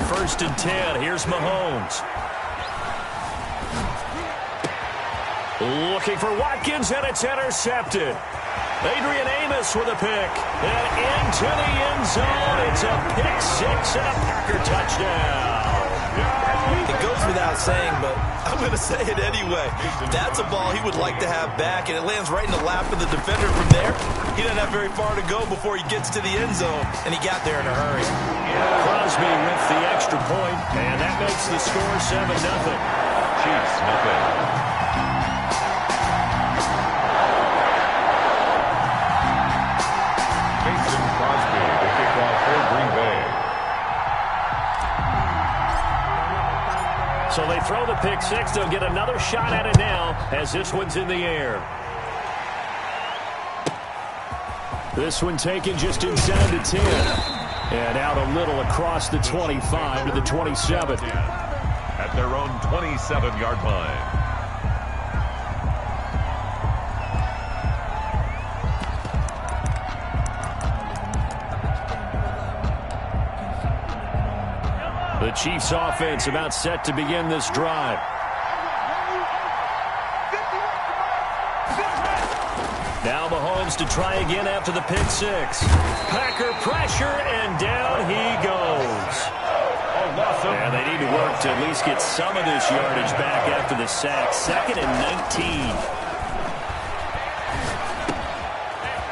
First and 10. Here's Mahomes. Looking for Watkins, and it's intercepted. Adrian Amos with a pick. And into the end zone. It's a pick six and a Packer touchdown. It goes without saying, but I'm going to say it anyway. That's a ball he would like to have back, and it lands right in the lap of the defender from there. He doesn't have very far to go before he gets to the end zone, and he got there in a hurry. Crosby with the extra point, and that makes the score 7-0. Chiefs, nothing. Mason Crosby to kick off for Green Bay. So they throw the pick six. They'll get another shot at it now as this one's in the air. This one taken just inside the 10. And out a little across the 25 to the 27. At their own 27-yard line. The Chiefs offense about set to begin this drive. Now Mahomes to try again after the pick six. Packer pressure, and down he goes. And they need to work to at least get some of this yardage back after the sack. 2nd and 19.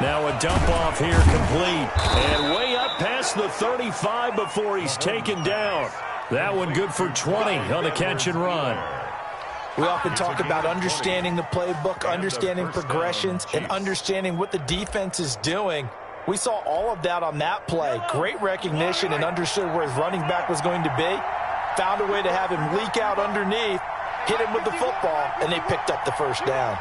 Now a dump off here complete. And way up past the 35 before he's taken down. That one good for 20 on the catch and run. We often talk about understanding the playbook, understanding progressions, and understanding what the defense is doing. We saw all of that on that play. Great recognition and understood where his running back was going to be. Found a way to have him leak out underneath, hit him with the football, and they picked up the first down.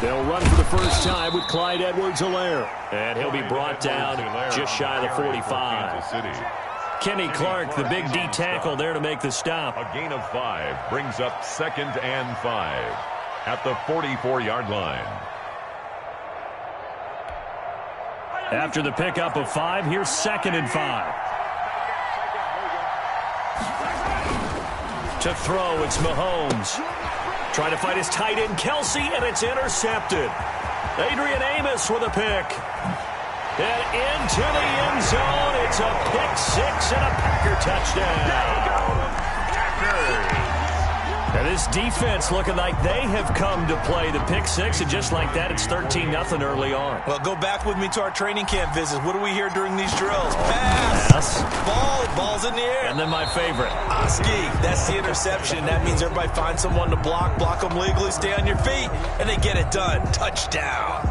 They'll run for the first time with Clyde Edwards-Helaire. And he'll be brought down just shy of the 45. Kenny Clark, the big D tackle there to make the stop. A gain of 5 brings up 2nd and 5 at the 44-yard line. After the pickup of 5, here's 2nd and 5. To throw, it's Mahomes. Trying to find his tight end, Kelsey, and it's intercepted. Adrian Amos with a pick. And into the end zone. It's a pick six and a Packer touchdown. And this defense looking like they have come to play the pick six, and just like that, it's 13-0 early on. Well, go back with me to our training camp visits. What do we hear during these drills? Pass. Ball's in the air. And then my favorite. Ski. That's the interception. That means everybody finds someone to block them legally, stay on your feet, and they get it done. Touchdown.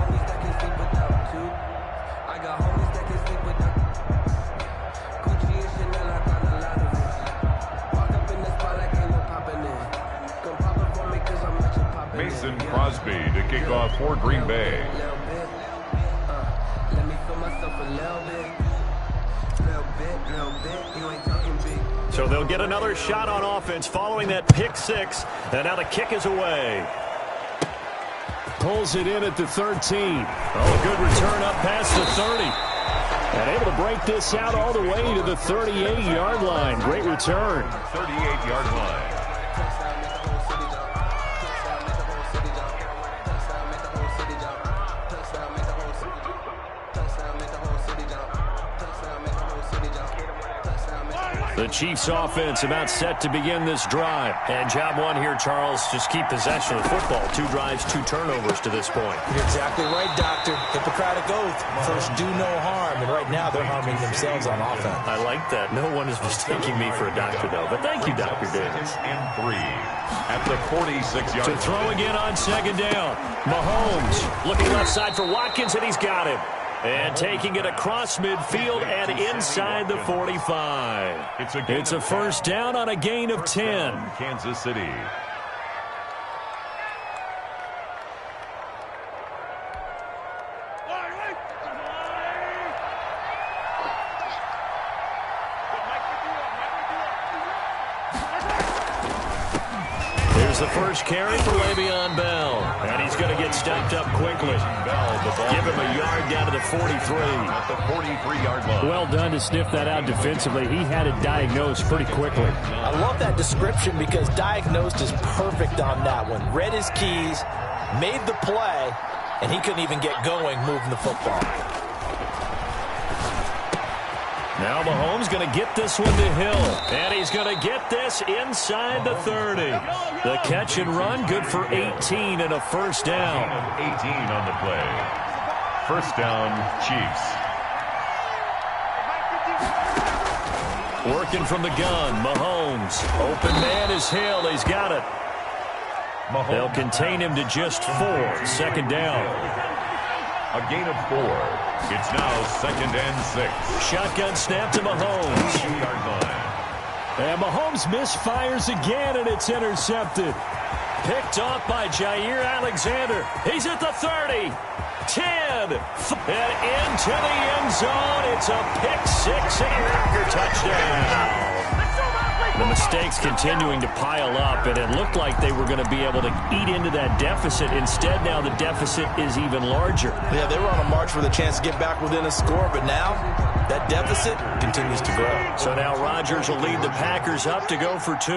Mason Crosby to kick off for Green Bay. So they'll get another shot on offense following that pick six. And now the kick is away. Pulls it in at the 13. Oh, a good return up past the 30. And able to break this out all the way to the 38-yard line. Great return. 38-yard line. The Chiefs offense about set to begin this drive. And job one here, Charles, just keep possession of the football. 2 drives, 2 turnovers to this point. You're exactly right, Doctor. Hippocratic oath. First, do no harm. And right now, they're harming themselves on offense. I like that. No one is mistaking me for a doctor, though. But thank you, Dr. Davis. And 3 at the 46-yard line. To throw again on second down. Mahomes looking left side for Watkins, and he's got it. And taking it across midfield and inside the 45. It's a first down on a gain of 10. Kansas City. Here's the first carry for Le'Veon Bell. And he's going to get stopped up quickly. Give him a yard down to the 43. At the 43-yard line. Well done to sniff that out defensively. He had it diagnosed pretty quickly. I love that description because diagnosed is perfect on that one. Read his keys, made the play, and he couldn't even get going moving the football. Now Mahomes going to get this one to Hill. And he's going to get this inside the 30. The catch and run, good for 18 and a first down. 18 on the play. First down, Chiefs. Working from the gun, Mahomes. Open man is Hill. He's got it. They'll contain him to just 4. Second down. A gain of 4. It's now second and 6. Shotgun snap to Mahomes. 2-yard line. And Mahomes misfires again, and it's intercepted. Picked off by Jair Alexander. He's at the 30. 10. And into the end zone. It's a pick six and a Packer touchdown. The mistakes continuing to pile up, and it looked like they were going to be able to eat into that deficit. Instead, now the deficit is even larger. Yeah, they were on a march with a chance to get back within a score, but now that deficit continues to grow. So now Rodgers will lead the Packers up to go for 2.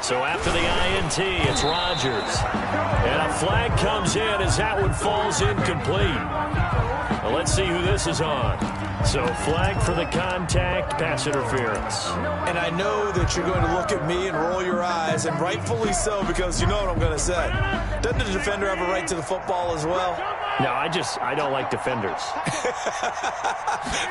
So after the INT, it's Rodgers. And a flag comes in as that one falls incomplete. Well, let's see who this is on. So flag for the contact, pass interference. And I know that you're going to look at me and roll your eyes, and rightfully so, because you know what I'm going to say. Doesn't the defender have a right to the football as well? No, I don't like defenders.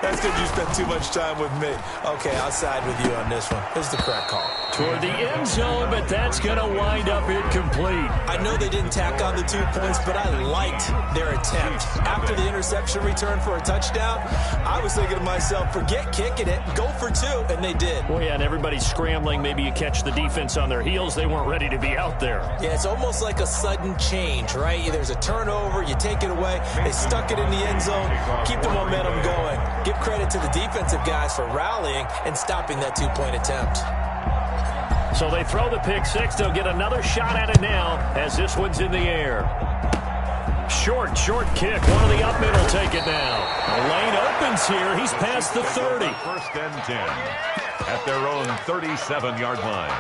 That's because you spent too much time with me. Okay, I'll side with you on this one. This is the correct call. Toward the end zone, but that's going to wind up incomplete. I know they didn't tack on the 2 points, but I liked their attempt. After the interception return for a touchdown, I was thinking to myself, forget kicking it, go for 2, and they did. Well, yeah, and everybody's scrambling. Maybe you catch the defense on their heels. They weren't ready to be out there. Yeah, it's almost like a sudden change, right? There's a turnover, you take it away, they stuck it in the end zone, keep the momentum going. Give credit to the defensive guys for rallying and stopping that 2-point attempt. So they throw the pick six. They'll get another shot at it now as this one's in the air. Short kick. One of the up mid will take it now. The lane opens here. He's past the 30. First and 10 at their own 37-yard line.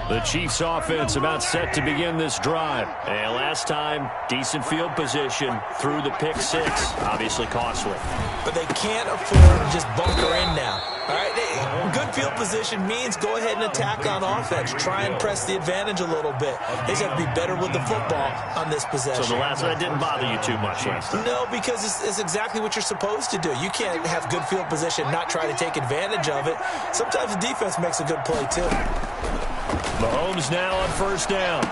The Chiefs offense about set to begin this drive. And last time, decent field position through the pick six. Obviously costly. But they can't afford to just bunker in now. All right, good field position means go ahead and attack on offense. Try and press the advantage a little bit. They just have to be better with the football on this possession. So the last one didn't bother you too much last time? No, because it's exactly what you're supposed to do. You can't have good field position, not try to take advantage of it. Sometimes the defense makes a good play, too. Mahomes now on first down.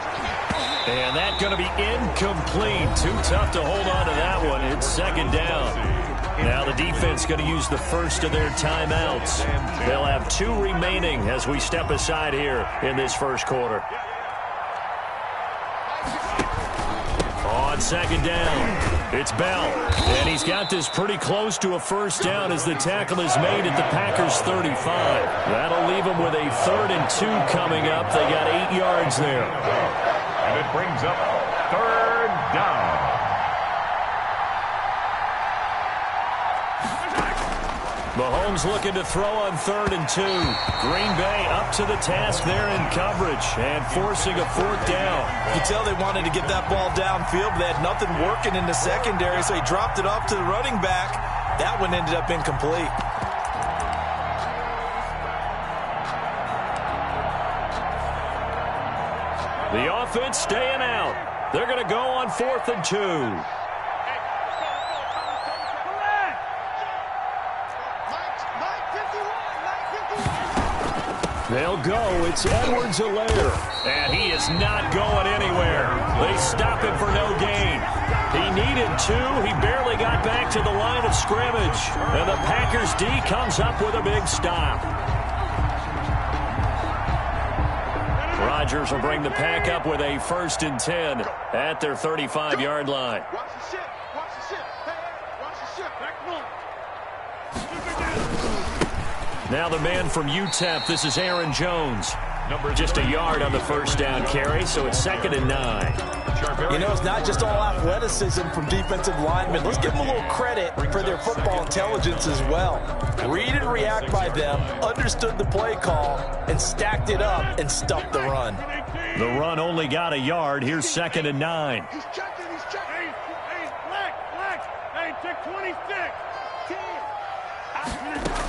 And that's going to be incomplete. Too tough to hold on to that one. It's second down. Now the defense going to use the first of their timeouts. They'll have 2 remaining as we step aside here in this first quarter. On second down, it's Bell. And he's got this pretty close to a first down as the tackle is made at the Packers' 35. That'll leave them with a 3rd and 2 coming up. They got 8 yards there. And it brings up 3rd down. Mahomes looking to throw on 3rd and 2. Green Bay up to the task there in coverage and forcing a 4th down. You can tell they wanted to get that ball downfield, but they had nothing working in the secondary, so he dropped it off to the running back. That one ended up incomplete. The offense staying out. They're going to go on 4th and 2. They'll go. It's Edwards-Helaire. And he is not going anywhere. They stop him for no gain. He needed 2. He barely got back to the line of scrimmage. And the Packers D comes up with a big stop. Rodgers will bring the pack up with a 1st and 10 at their 35-yard line. Watch the ship. Watch the ship. Hey, watch the ship. Back on. Now the man from UTEP, this is Aaron Jones. Just a yard on the first down carry, so it's 2nd and 9. You know, it's not just all athleticism from defensive linemen. Let's give them a little credit for their football intelligence as well. Read and react by them, understood the play call, and stacked it up and stuffed the run. The run only got a yard. Here's 2nd and 9. He's checking. He's checking. Hey, black. Hey, check 26. 10.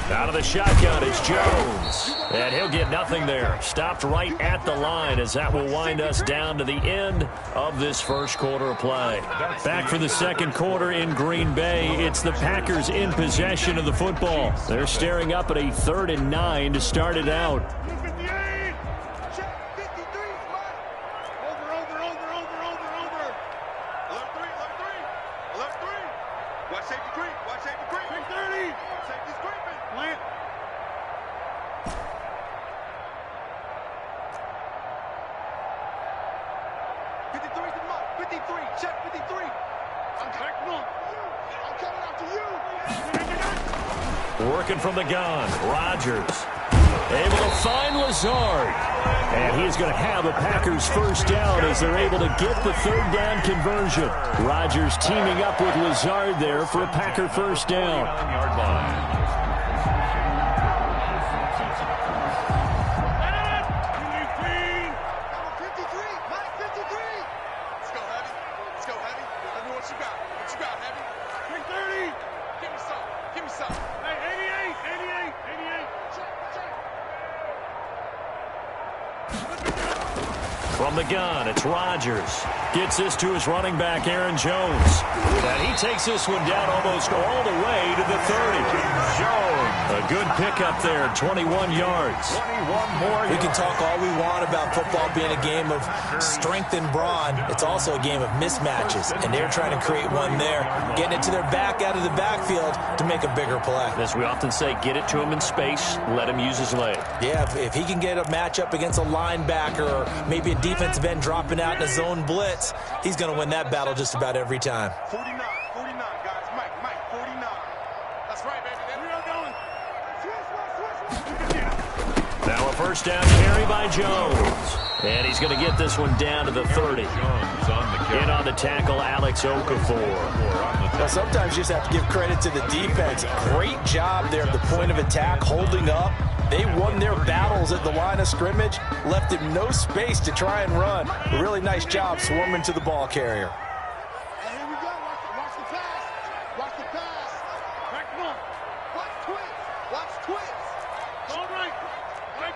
Out of the shotgun, it's Jones. And he'll get nothing there. Stopped right at the line as that will wind us down to the end of this first quarter of play. Back for the second quarter in Green Bay. It's the Packers in possession of the football. They're staring up at a 3rd and 9 to start it out. Working from the gun, Rodgers able to find Lazard, and he's going to have a Packers first down as they're able to get the 3rd down conversion. Rodgers teaming up with Lazard there for a Packer first down. From the gun, it's Rodgers. Gets this to his running back, Aaron Jones. And he takes this one down almost all the way to the 30. Jones. A good pickup there, 21 yards. 21 more. We can talk all we want about football being a game of strength and brawn. It's also a game of mismatches, and they're trying to create one there, getting it to their back out of the backfield to make a bigger play. As we often say, get it to him in space, let him use his leg. Yeah, if he can get a matchup against a linebacker or maybe a defensive end dropping out in a zone blitz, he's going to win that battle just about every time. 49, guys. Mike, 49. That's right, baby. There we are going. Now a first down carry by Jones. And he's going to get this one down to the 30. In on the tackle, Alex Okafor. Well, sometimes you just have to give credit to the defense. Great job there at the point of attack, holding up, They won their battles at the line of scrimmage, left him no space to try and run. A really nice job swarming to the ball carrier. And here we go. Watch the pass. Watch the pass. Back them up. Watch twins. Watch twins. All right. Right.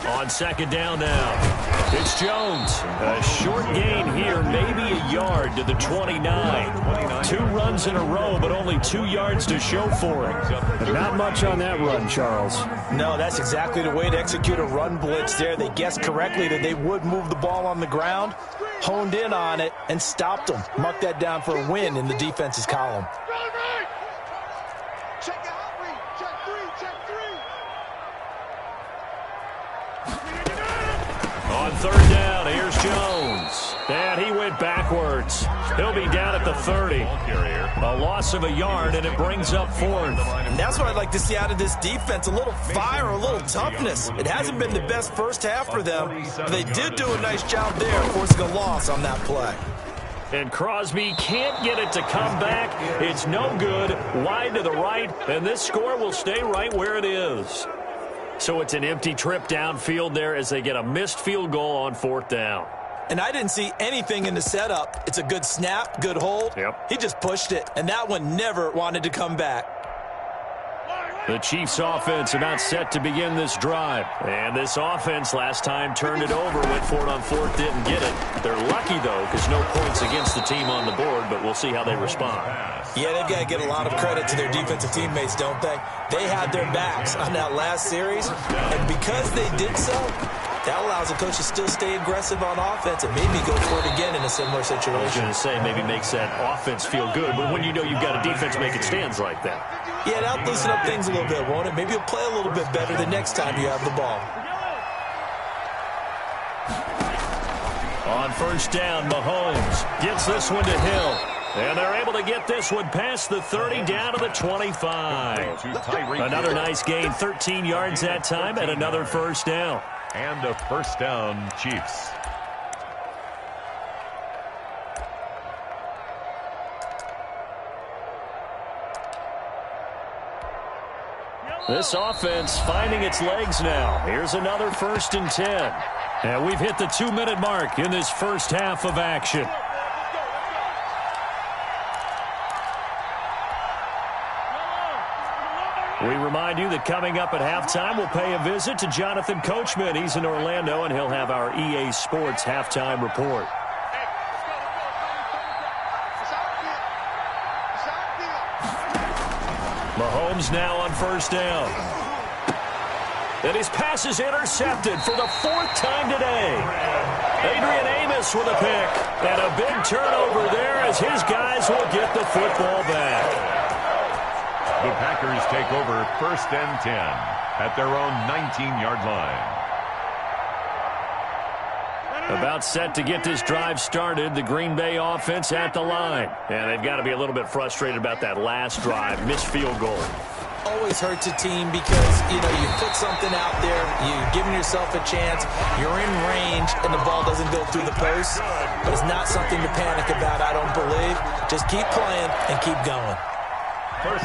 On second down now. It's Jones. A short gain here, maybe a yard to the 29. 2 runs in a row, but only 2 yards to show for it. Not much on that run, Charles. No, that's exactly the way to execute a run blitz there. They guessed correctly that they would move the ball on the ground, honed in on it, and stopped them. Mark that down for a win in the defense's column. Check it out, read. Check 3. On third down, here's Jones. And he went backwards. He'll be down at the 30. A loss of a yard, and it brings up 4th. And that's what I'd like to see out of this defense, a little fire, a little toughness. It hasn't been the best first half for them, but they did do a nice job there, forcing a loss on that play. And Crosby can't get it to come back. It's no good. Wide to the right, and this score will stay right where it is. So it's an empty trip downfield there as they get a missed field goal on 4th down. And I didn't see anything in the setup. It's a good snap, good hold. Yep. He just pushed it, and that one never wanted to come back. The Chiefs offense about set to begin this drive. And this offense last time turned it over, went for it on 4th, didn't get it. They're lucky, though, because no points against the team on the board, but we'll see how they respond. Yeah, they've got to get a lot of credit to their defensive teammates, don't they? They had their backs on that last series, and because they did so, that allows the coach to still stay aggressive on offense and maybe go for it again in a similar situation. I was going to say maybe makes that offense feel good, but when you know you've got a defense making stands like that. Yeah, that'll loosen up things a little bit, won't it? Maybe you'll play a little bit better the next time you have the ball. On first down, Mahomes gets this one to Hill. And they're able to get this one past the 30 down to the 25. Another nice gain, 13 yards that time, and another first down. And a first down, Chiefs. This offense finding its legs now. Here's another 1st and 10. And we've hit the 2-minute mark in this first half of action. We remind you that coming up at halftime, we'll pay a visit to Jonathan Coachman. He's in Orlando, and he'll have our EA Sports halftime report. Mahomes now on first down. And his pass is intercepted for the 4th time today. Adrian Amos with a pick. And a big turnover there as his guys will get the football back. The Packers take over 1st and 10 at their own 19-yard line. About set to get this drive started, the Green Bay offense at the line. And they've got to be a little bit frustrated about that last drive, missed field goal. Always hurts a team because, you put something out there, you're giving yourself a chance, you're in range, and the ball doesn't go through the post. But it's not something to panic about, I don't believe. Just keep playing and keep going.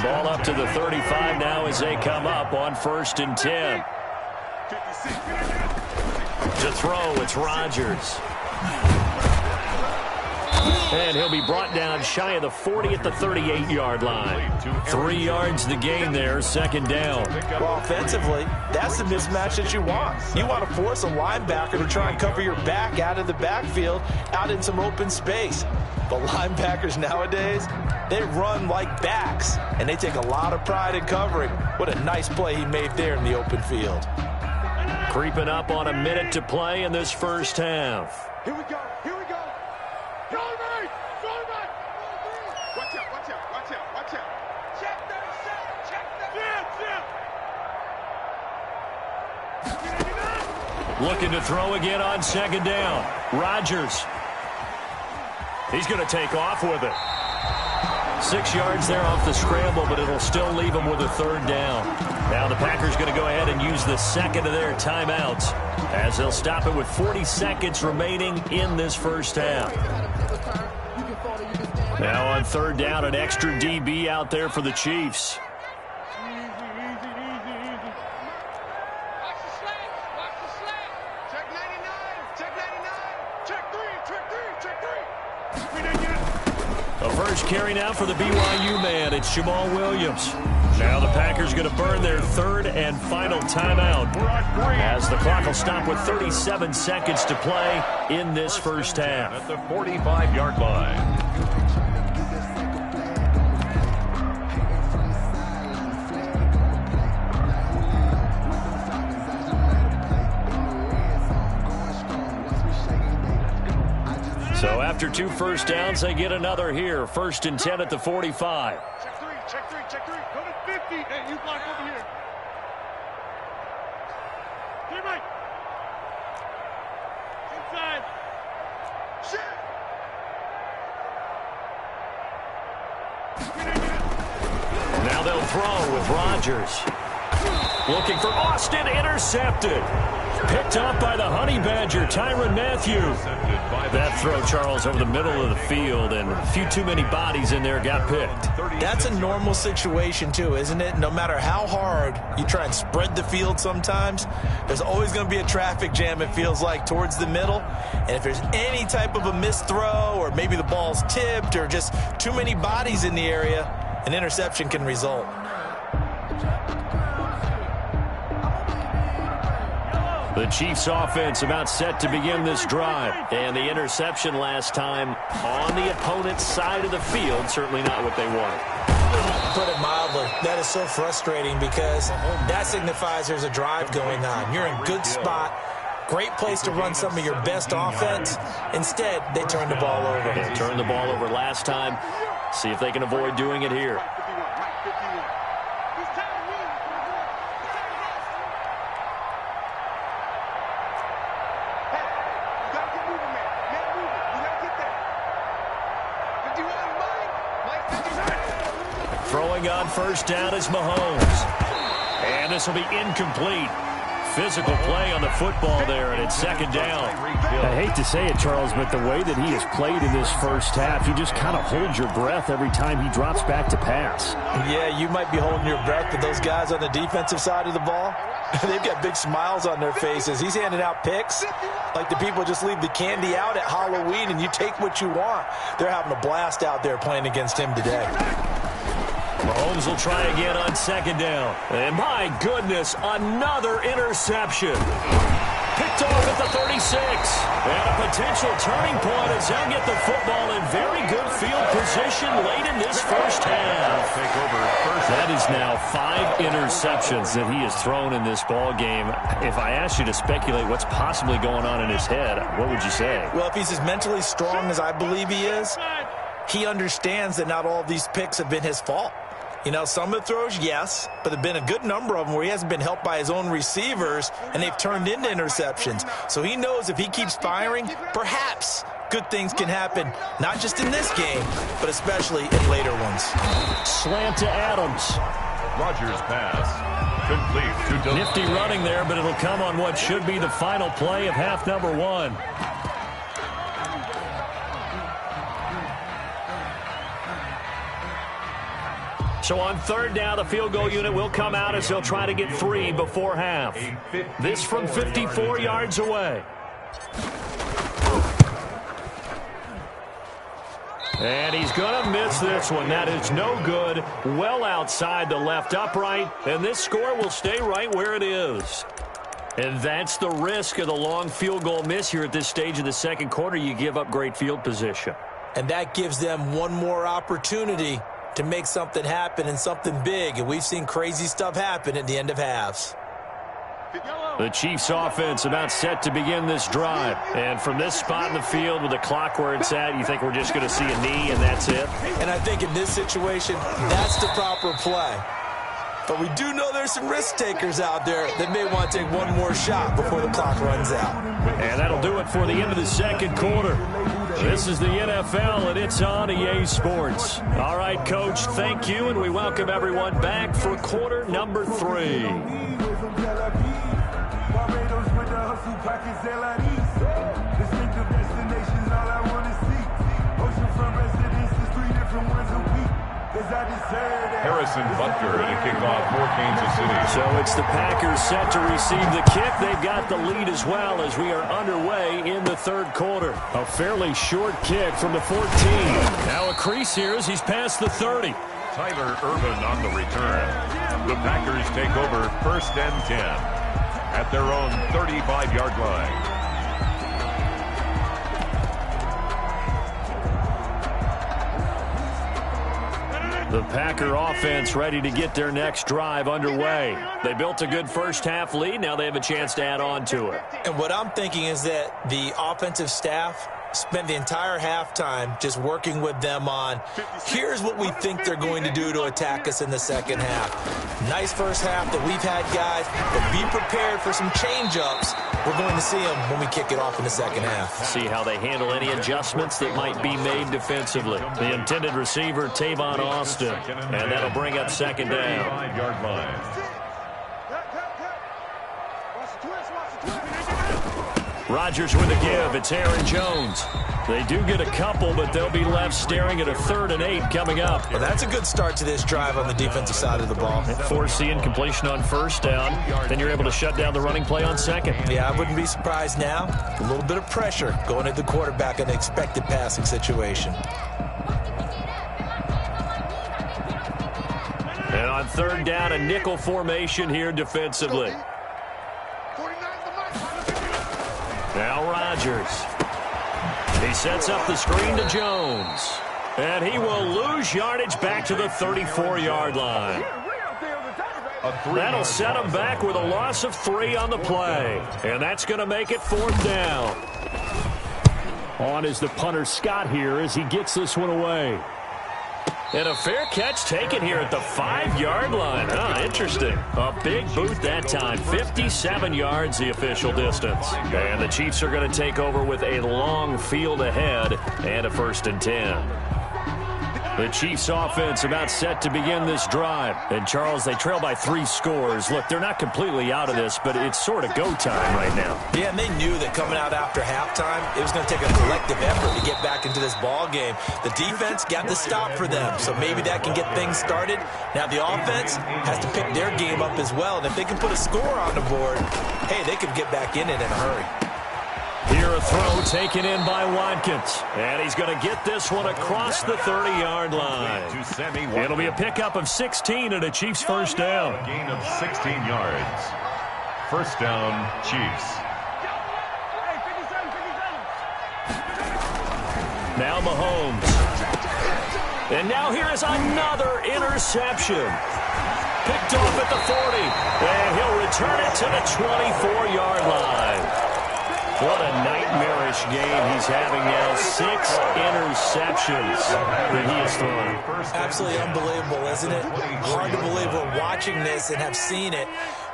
Ball up to the 35 now as they come up on 1st and 10. To throw, it's Rodgers. And he'll be brought down shy of the 40 at the 38-yard line. 3 yards the gain there, 2nd down. Well, offensively, that's the mismatch that you want. You want to force a linebacker to try and cover your back out of the backfield, out in some open space. But linebackers nowadays, they run like backs, and they take a lot of pride in covering. What a nice play he made there in the open field. Creeping up on a minute to play in this first half. Here we go. Here we go. Go right. Go right. Watch out. Watch out. Watch out. Watch out. Check 37. Check that. Looking to throw again on 2nd down. Rodgers. He's going to take off with it. 6 yards there off the scramble, but it'll still leave him with a 3rd down. Now the Packers going to go ahead and use the 2nd of their timeouts as they'll stop it with 40 seconds remaining in this first half. Now on 3rd down, an extra DB out there for the Chiefs. first carry now for the BYU man. It's Jamal Williams. Now the Packers going to burn their third and final timeout as the clock will stop with 37 seconds to play in this first half. At the 45-yard line. So after 2 first downs, they get another here. 1st and 10 at the 45. Check three, check three, check three. Go to 50. Hey, you block over here. Get right. Inside. Shit. Now they'll throw with Rodgers. Looking for Austin, intercepted. Picked up by the Honey Badger, Tyrann Mathieu. That throw, Charles, over the middle of the field, and a few too many bodies in there got picked. That's a normal situation, too, isn't it? No matter how hard you try and spread the field sometimes, there's always going to be a traffic jam, it feels like, towards the middle. And if there's any type of a missed throw, or maybe the ball's tipped, or just too many bodies in the area, an interception can result. The Chiefs offense about set to begin this drive. And the interception last time on the opponent's side of the field. Certainly not what they wanted. Put it mildly, that is so frustrating because that signifies there's a drive going on. You're in good spot. Great place to run some of your best offense. Instead, they turn the ball over. They turned the ball over last time. See if they can avoid doing it here. Throwing on first down is Mahomes. And this will be incomplete. Physical play on the football there, and it's 2nd down. I hate to say it, Charles, but the way that he has played in this first half, you just kind of hold your breath every time he drops back to pass. Yeah, you might be holding your breath, but those guys on the defensive side of the ball, they've got big smiles on their faces. He's handing out picks like the people just leave the candy out at Halloween and you take what you want. They're having a blast out there playing against him today. Mahomes will try again on 2nd down. And my goodness, another interception. Picked off at the 36. And a potential turning point as they'll get the football in very good field position late in this first half. That is now 5 interceptions that he has thrown in this ball game. If I asked you to speculate what's possibly going on in his head, what would you say? Well, if he's as mentally strong as I believe he is, he understands that not all of these picks have been his fault. You know, some of the throws, yes, but there have been a good number of them where he hasn't been helped by his own receivers, and they've turned into interceptions. So he knows if he keeps firing, perhaps good things can happen, not just in this game, but especially in later ones. Slant to Adams. Rodgers pass. Complete to Nifty running there, but it'll come on what should be the final play of half number 1. So on 3rd down, the field goal unit will come out as they'll try to get 3 before half. This from 54 yards away. And he's going to miss this one. That is no good. Well outside the left upright. And this score will stay right where it is. And that's the risk of the long field goal miss here at this stage of the 2nd quarter. You give up great field position. And that gives them one more opportunity to make something happen and something big. And we've seen crazy stuff happen at the end of halves. The Chiefs offense about set to begin this drive. And from this spot in the field with the clock where it's at, you think we're just going to see a knee and that's it? And I think in this situation, that's the proper play. But we do know there's some risk takers out there that may want to take one more shot before the clock runs out. And that'll do it for the end of the 2nd quarter. This is the NFL, and it's on EA Sports. All right, Coach, thank you, and we welcome everyone back for quarter number 3. Harrison Butker to kick off for Kansas City. So it's the Packers set to receive the kick. They've got the lead as well as we are underway in the third quarter. A fairly short kick from the 14. Now a crease here as he's past the 30. Tyler Ervin on the return. The Packers take over 1st and 10 at their own 35-yard line. The Packer offense ready to get their next drive underway. They built a good first-half lead. Now they have a chance to add on to it. And what I'm thinking is that the offensive staff spent the entire halftime just working with them on, here's what we think they're going to do to attack us in the second half. Nice first half that we've had, guys, but be prepared for some change-ups. We're going to see them when we kick it off in the second half. See how they handle any adjustments that might be made defensively. The intended receiver, Tavon Austin, and that'll bring up second down. 5-yard line. Rodgers with a give. It's Aaron Jones. They do get a couple, but they'll be left staring at a 3rd and 8 coming up. Well, that's a good start to this drive on the defensive side of the ball. Force the incompletion on first down. Then you're able to shut down the running play on second. Yeah, I wouldn't be surprised now. A little bit of pressure going at the quarterback in an expected passing situation. And on 3rd down, a nickel formation here defensively. Now Rodgers. He sets up the screen to Jones. And he will lose yardage back to the 34-yard line. That'll set him back with a loss of 3 on the play. And that's going to make it 4th down. On is the punter Scott here as he gets this one away. And a fair catch taken here at the 5-yard line. Interesting. A big boot that time. 57 yards the official distance. And the Chiefs are going to take over with a long field ahead and a 1st and 10. The Chiefs offense about set to begin this drive. And, Charles, they trail by 3 scores. Look, they're not completely out of this, but it's sort of go time right now. Yeah, and they knew that coming out after halftime, it was going to take a collective effort to get back into this ball game. The defense got the stop for them, so maybe that can get things started. Now the offense has to pick their game up as well, and if they can put a score on the board, hey, they could get back in it in a hurry. Here a throw taken in by Watkins. And he's going to get this one across the 30-yard line. It'll be a pickup of 16 and a Chiefs 1st down. A gain of 16 yards. 1st down, Chiefs. Now Mahomes. And now here is another interception. Picked off at the 40. And he'll return it to the 24-yard line. What a nightmarish game he's having now. 6 interceptions that he has thrown. Absolutely unbelievable, isn't it? Hard to believe we're watching this and have seen it,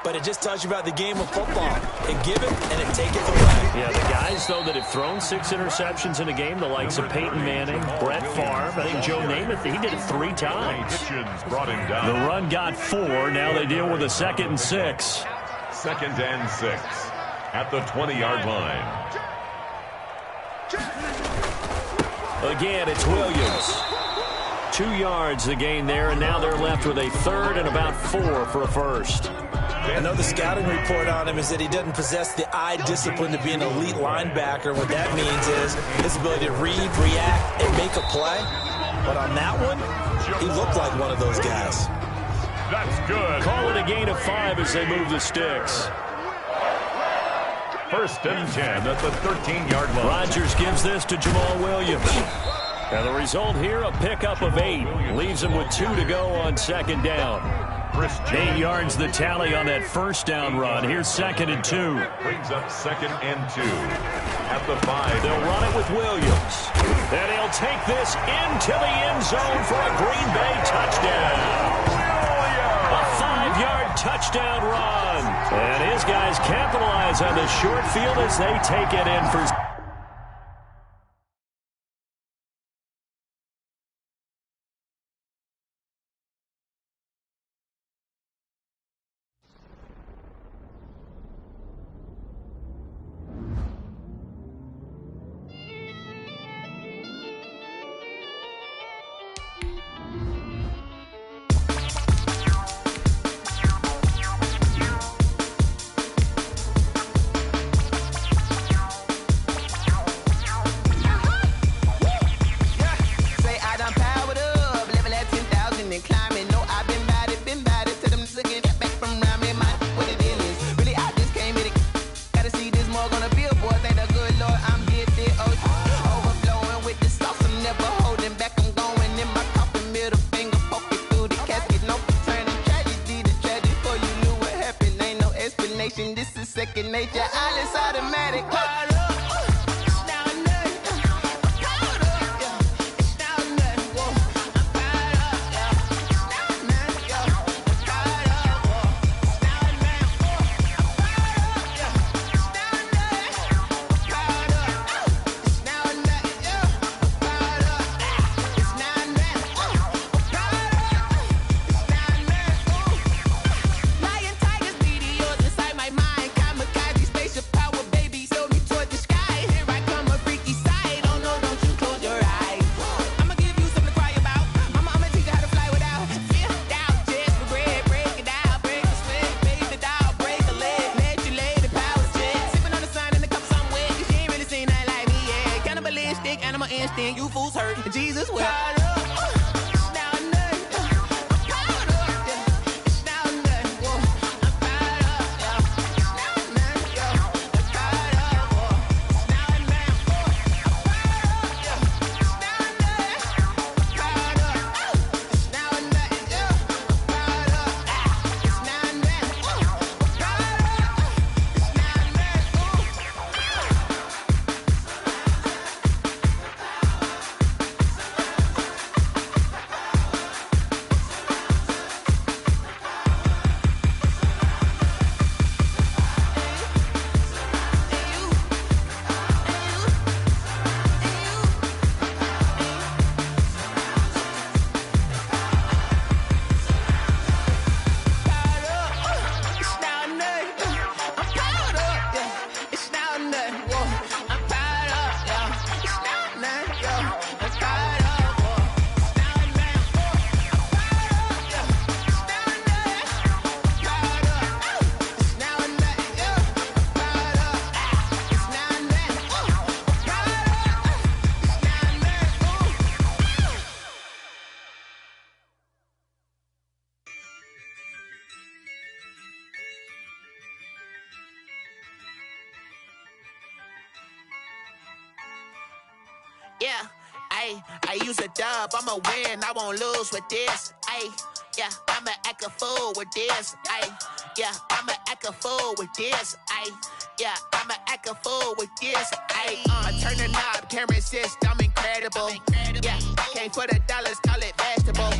but it just tells you about the game of football. It give it and it take it away. Yeah, the guys, though, that have thrown 6 interceptions in a game, the likes of Peyton Manning, Brett Favre, I think Joe Namath, he did it 3 times. The run got 4. Now they deal with a 2nd and 6. 2nd and 6. At the 20-yard line. Again, it's Williams. 2 yards the gain there, and now they're left with a 3rd and about 4 for a 1st. I know the scouting report on him is that he doesn't possess the eye discipline to be an elite linebacker. What that means is his ability to read, react, and make a play. But on that one, he looked like one of those guys. That's good. Call it a gain of 5 as they move the sticks. 1st and 10 at the 13-yard line. Rodgers gives this to Jamal Williams. And the result here, a pickup of 8. Leaves him with 2 to go on 2nd down. 8 yards the tally on that 1st down run. Here's 2nd and 2. Brings up 2nd and 2. At the 5. They'll run it with Williams. And he'll take this into the end zone for a Green Bay touchdown. A 5-yard touchdown run. And his guys capitalize on the short field as they take it in for... destination. This is second nature. All is automatic. Caught up. You fools hurt. Jesus will. Yeah, I use a dub, I'ma win, I won't lose with this. Yeah, I'ma act a fool with this. Yeah, I'ma act a fool with this. Yeah, I'ma act a fool with this. Turn the knob, camera assist, I'm incredible. Yeah, came for the dollars, call it vegetable.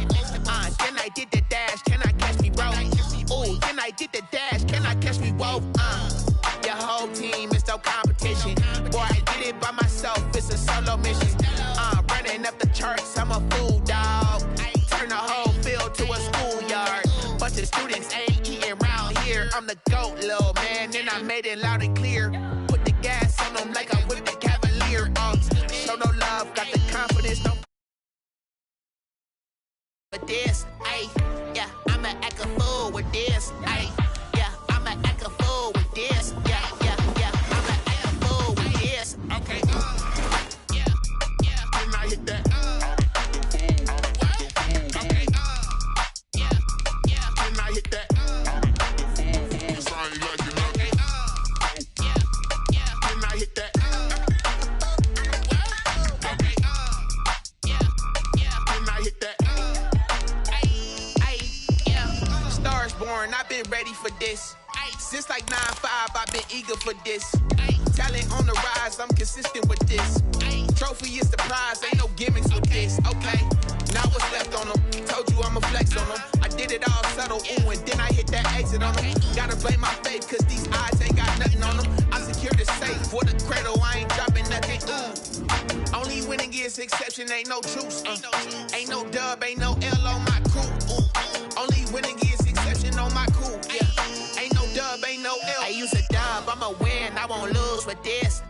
Then I did the dash, can I catch me, bro? Ooh, then I did the dash, can I catch me, whoa? Your whole team is no competition. Boy, I did it by myself, it's a solo mission. Running up the charts, I'm a fool, dog. Turn the whole field to a schoolyard. Bunch of students ain't eating round here. I'm the GOAT, little man, and I made it loud and clear. Put the gas on them like I'm with the Cavalier. Show no love, got the confidence, no. But this, yeah, I'ma act a fool with this, yeah, I'ma act a fool with this, yeah, I'ma act a fool with this. Okay, yeah, can I hit that? Okay, yeah, can I hit that? Cause I ain't like it, okay, yeah, can I hit that? Okay, yeah, can I hit that? Stars born, I've been ready for this. Since like 9-5, I've been eager for this. Talent on the rise, I'm consistent with this. Trophy is the prize, ain't no gimmicks with this. Okay, now what's left on them? Told you I'ma flex on them. I did it all subtle, ooh, and then I hit that exit on them. Gotta blame my faith, cause these odds ain't got nothing on them. I secure the safe for the cradle, I ain't dropping nothing, ooh. Only winning is exception, ain't no truce. Ain't no dub, ain't no L on my crew. Only winning is exception on my crew. Yeah, ain't no dub, ain't no L. I use a dub, I'ma win, I won't lose with this.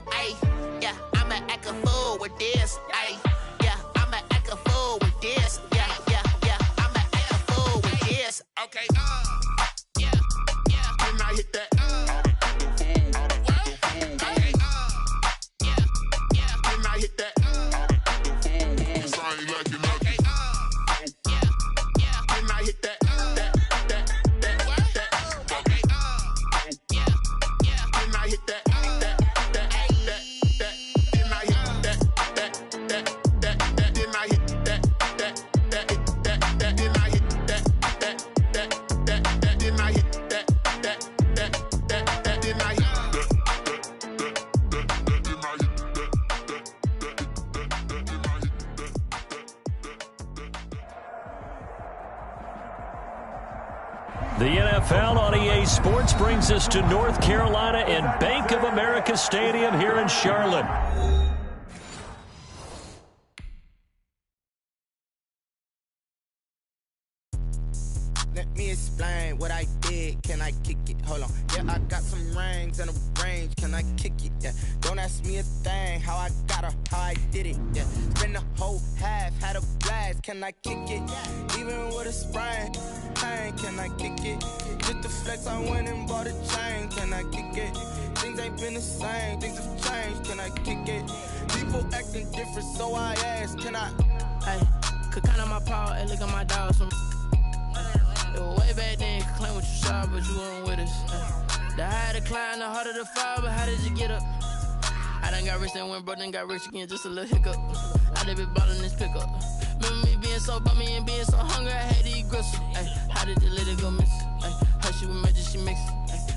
Yeah, I'ma act a fool with this. Yeah, I'ma act a fool with this. Yeah, I'ma act a fool with this. Okay, yeah, can I hit that? Okay, yeah, can I hit that? Cause I ain't like it, okay, yeah, can I hit that? Okay, yeah, can I hit that? NFL on EA Sports brings us to North Carolina and Bank of America Stadium here in Charlotte. Let me explain what I did. Can I kick it? Hold on. Yeah, I got some rings and a range. Can I kick it? Yeah. Don't ask me a thing. How I got her, how I did it. Yeah. Spend the whole half, had a blast. Can I kick it? Even with a sprain. Pain, can I kick it? Just the flex, I went and bought a chain. Can I kick it? Things ain't been the same. Things have changed. Can I kick it? People acting different, so I ask. Can I? Hey, could count on my power and look at my dogs from. Way back then, you could claim what you saw, but you weren't with us. The higher the climb, the harder the fall, but how did you get up? I done got rich and went broke, then got rich again, just a little hiccup. I done been ballin' this pickup. Remember me being so bummy and being so hungry, I had to eat gristle. How did the lady go miss? Her she was magic, she mixed.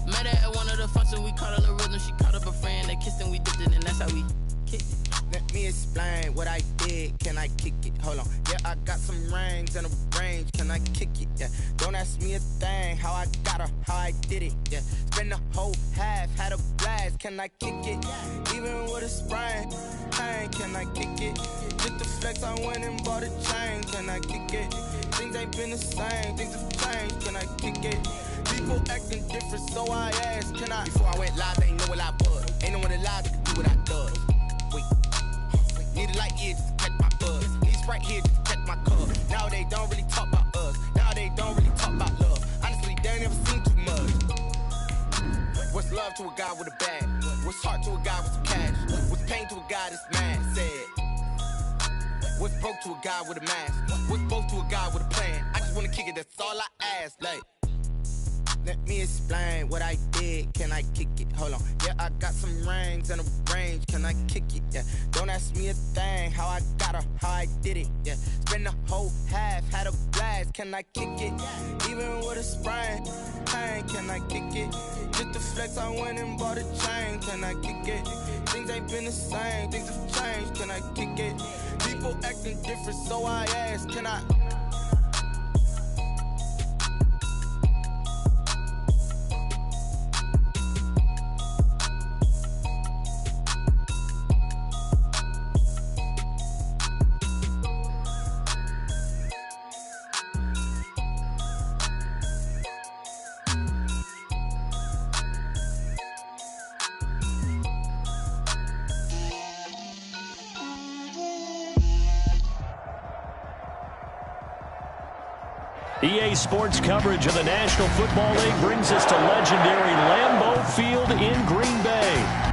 Met her at one of the functions, we caught her the rhythm, she caught up a friend, they kissed and we dipped it, and that's how we kicked it. Let me explain what I did. Can I kick it? Hold on. Yeah, I got some rings and a range. Can I kick it? Yeah. Don't ask me a thing. How I got her, how I did it. Yeah. Spend the whole half, had a blast. Can I kick it? Even with a sprain. Pain, can I kick it? Just the flex, I went and bought a chain. Can I kick it? Things ain't been the same. Things have changed. Can I kick it? People acting different, so I asked. Can I? Before I went live, they ain't know what I was. Ain't no one alive that could do what I does. Wait. Need a light here just to catch my buzz. Need Sprite here just to catch my cup. Now they don't really talk about us. Now they don't really talk about love. Honestly, they ain't never seen too much. What's love to a guy with a bag? What's heart to a guy with some cash? What's pain to a guy that's mad? Said. What's broke to a guy with a mask? What's both to a guy with a plan? I just wanna kick it, that's all I ask. Like, let me explain what I did. Can I kick it? Hold on. Yeah, I got some rings and a range. Can I kick it? Yeah. Don't ask me a thing. How I got her, how I did it. Yeah. Spend the whole half, had a blast. Can I kick it? Even with a sprain. Pain, can I kick it? Just the flex, I went and bought a chain. Can I kick it? Things ain't been the same. Things have changed. Can I kick it? People acting different, so I ask. Can I? EA Sports coverage of the National Football League brings us to legendary Lambeau Field in Green Bay.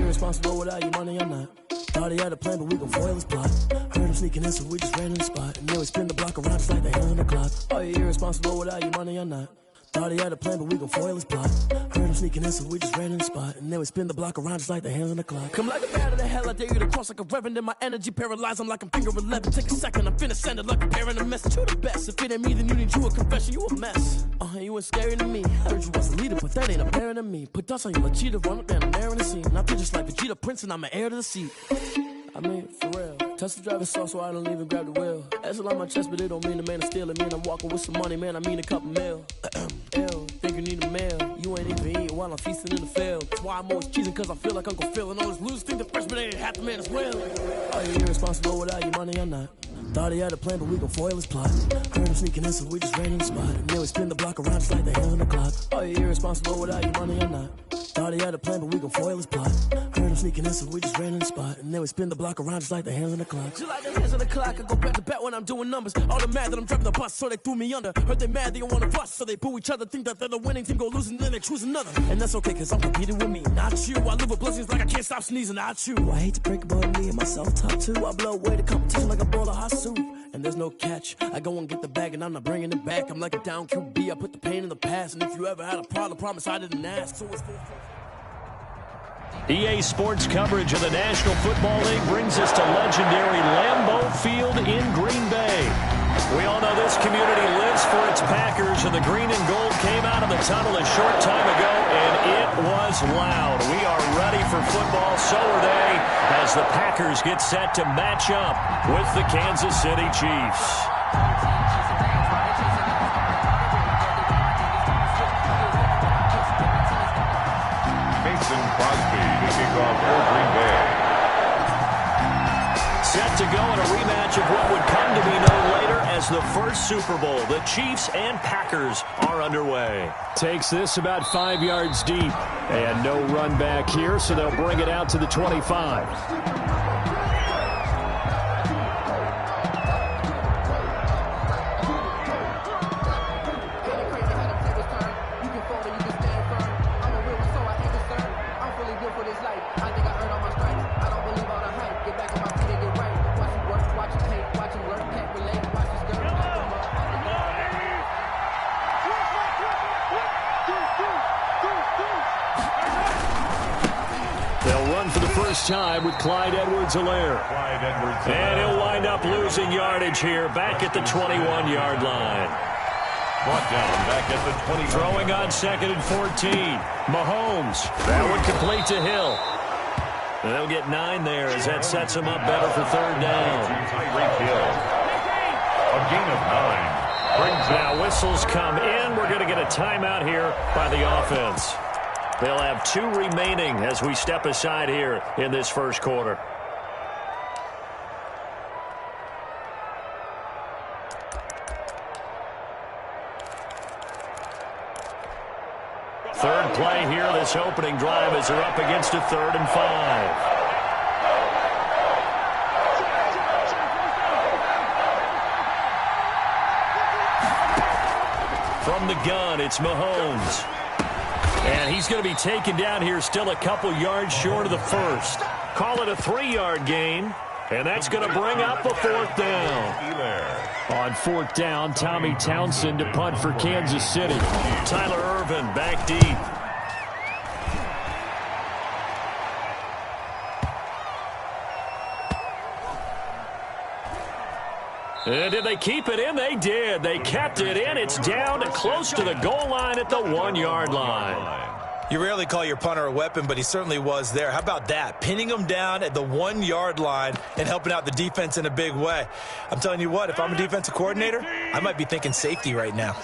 Responsible without your money, I'm not. Thought he had a plan, but we gon' foil his plot. Heard him sneaking in, so we just ran in the spot. And then we spin the block around just like the hand on the clock. Oh, you're irresponsible without your money, I'm not. Thought he had a plan, but we gon' foil his plot. Heard him sneaking in, so we just ran in the spot. And then we spin the block around just like the hands on the clock. Come like a bat of the hell, I dare you to cross like a reverend. In my energy paralyzed, I'm like I'm finger 11. Take a second, I'm finna send it like a parent a message. You the best, if it ain't me, then you need you a confession. You a mess, you ain't scary to me. Heard you was a leader, but that ain't apparent to me. Put dust on you like cheetah, run up down the air in the scene. I feel just like Vegeta Prince, and I'm an heir to the seat. I mean, for real. Touch the driver's soft, so I don't even grab the wheel. That's on my chest, but it don't mean the man is stealing. Mean I'm walking with some money, man, I mean a couple mil. Ew, think you need a meal. You ain't even eating while I'm feasting in the field. That's why I'm always cheesing, cause I feel like Uncle Phil. And all this lose think the freshman ain't half the man as well. Oh, you're irresponsible without your money, I'm not. Thought he had a plan, but we gon' foil his plot. Heard him sneaking in, so we just ran in the spot. And then we spin the block around just like the hand on the clock. Oh, you're irresponsible without your money, I'm not. Thought he had a plan, but we gon' foil his plot. Heard him sneaking in, so we just ran in the spot. And then we spin the block around just like the hands on the clock. Just like the hands on the clock, I go back to back when I'm doing numbers. All the mad that I'm driving the bus, so they threw me under. Heard they mad, they don't wanna bust, so they boo each other. Think that they're the winning team, go losing, then they choose another. And that's okay, cause I'm competing with me, not you. I live with blessings like I can't stop sneezing, not you. I hate to break it, but me and myself top two. I blow away the competition like a bowl of hot soup. And there's no catch. I go and get the bag and I'm not bringing it back. I'm like a down QB, I put the pain in the past. And if you ever had a problem, promise I didn't ask. So it's cool. EA Sports coverage of the National Football League brings us to legendary Lambeau Field in Green Bay. We all know this community lives for its Packers, and the green and gold came out of the tunnel a short time ago, and it was loud. We are ready for football, so are they, as the Packers get set to match up with the Kansas City Chiefs. Set to go in a rematch of what would come to be known later as the first Super Bowl. The Chiefs and Packers are underway. Takes this about 5 yards deep. And no run back here, so they'll bring it out to the 25. Time with Clyde Edwards-Helaire. And he'll wind up losing yardage here back at the 21-yard line. Brought down back at the 20. Throwing on 2nd and 14. Mahomes. That one complete to Hill. And they'll get 9 there as that sets him up better for 3rd down. Hill. A gain of 9. Now whistles come in. We're going to get a timeout here by the offense. They'll have 2 remaining as we step aside here in this first quarter. Third play here, this opening drive as they're up against a 3rd and 5. From the gun, it's Mahomes. And he's going to be taken down here still a couple yards short of the first. Call it a 3-yard gain, and that's going to bring up a 4th down. On 4th down, Tommy Townsend to punt for Kansas City. Tyler Ervin back deep. And did they keep it in? They did. They kept it in. It's down to close to the goal line at the 1-yard line. You rarely call your punter a weapon, but he certainly was there. How about that? Pinning him down at the 1-yard line and helping out the defense in a big way. I'm telling you what, if I'm a defensive coordinator, I might be thinking safety right now.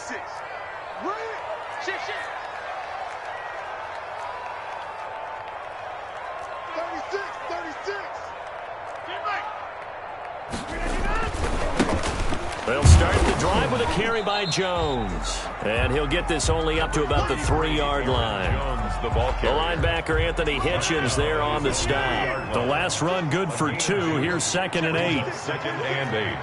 They'll start the drive with a carry by Jones. And he'll get this only up to about the 3-yard line. The linebacker, Anthony Hitchens, there on the stop. The last run good for 2. Here's 2nd and 8. 2nd and 8.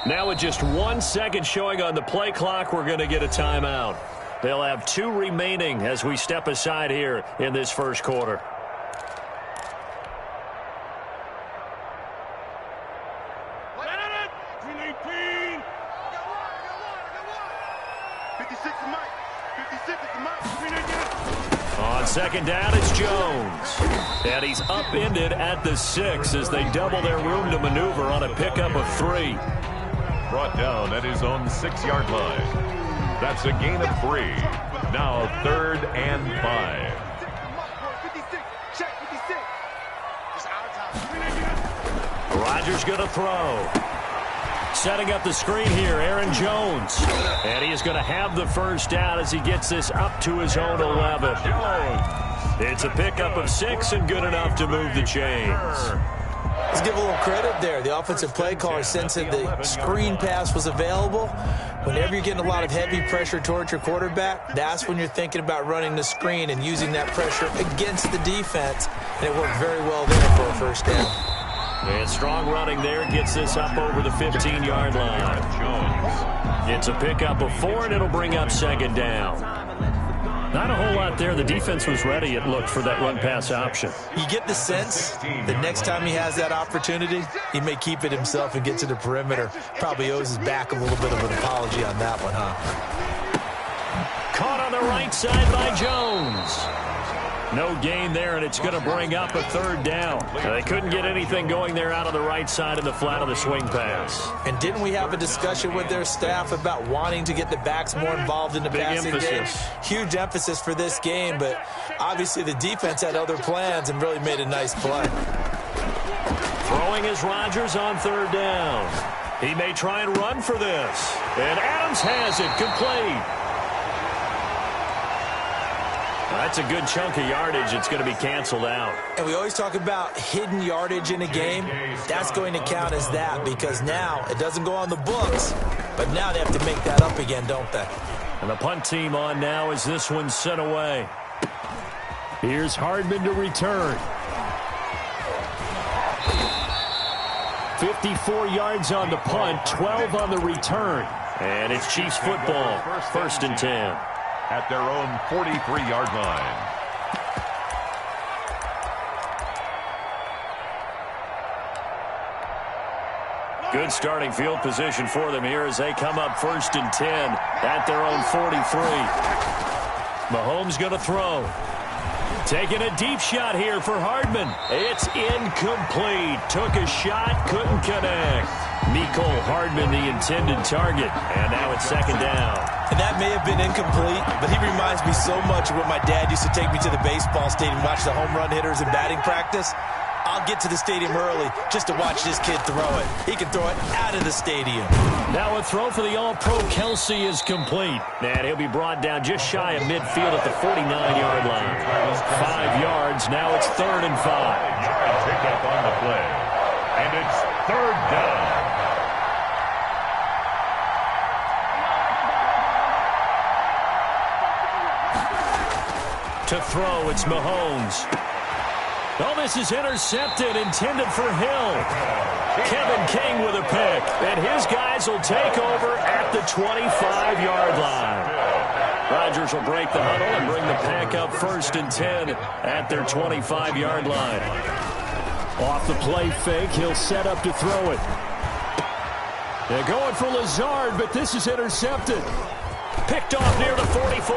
Now with just 1 second showing on the play clock, we're going to get a timeout. They'll have 2 remaining as we step aside here in this first quarter. On 2nd down, it's Jones. And he's upended at the 6 as they double their room to maneuver on a pickup of 3. Brought down at his own 6-yard line. That's a gain of 3. Now 3rd and 5. Rodgers going to throw. Setting up the screen here, Aaron Jones. And he is going to have the first down as he gets this up to his own 11. It's a pickup of 6 and good enough to move the chains. Let's give a little credit there. The offensive play caller sensed that the screen pass was available. Whenever you're getting a lot of heavy pressure towards your quarterback, that's when you're thinking about running the screen and using that pressure against the defense. And it worked very well there for a first down. And strong running there gets this up over the 15-yard line. It's a pickup of 4, and it'll bring up 2nd down. Not a whole lot there. The defense was ready, it looked, for that run-pass option. You get the sense that next time he has that opportunity, he may keep it himself and get to the perimeter. Probably owes his back a little bit of an apology on that one, huh? Caught on the right side by Jones. No gain there, and it's going to bring up a third down. They couldn't get anything going there out of the right side of the flat of the swing pass. And didn't we have a discussion with their staff about wanting to get the backs more involved in the passing game? Huge emphasis for this game, but obviously the defense had other plans and really made a nice play. Throwing is Rodgers on third down. He may try and run for this. And Adams has it complete. That's a good chunk of yardage. It's going to be canceled out. And we always talk about hidden yardage in a game. That's going to count as that because now it doesn't go on the books, but now they have to make that up again, don't they? And the punt team on now as this one's sent away. Here's Hardman to return. 54 yards on the punt, 12 on the return. And it's Chiefs football, 1st and 10. At their own 43-yard line. Good starting field position for them here as they come up 1st and 10 at their own 43. Mahomes going to throw. Taking a deep shot here for Hardman. It's incomplete. Took a shot, couldn't connect. Mecole Hardman, the intended target. And now it's 2nd down. And that may have been incomplete, but he reminds me so much of when my dad used to take me to the baseball stadium and watch the home run hitters in batting practice. I'll get to the stadium early just to watch this kid throw it. He can throw it out of the stadium. Now a throw for the All-Pro Kelsey is complete. And he'll be brought down just shy of midfield at the 49-yard line. 5 yards. Now it's 3rd and 5. Pick up on the play. And it's 3rd down. To throw, it's Mahomes. Oh, this is intercepted, intended for Hill. Kevin King with a pick, and his guys will take over at the 25-yard line. Rodgers will break the huddle and bring the pack up 1st and 10 at their 25-yard line. Off the play fake, he'll set up to throw it. They're going for Lazard, but this is intercepted. Picked off near the 44.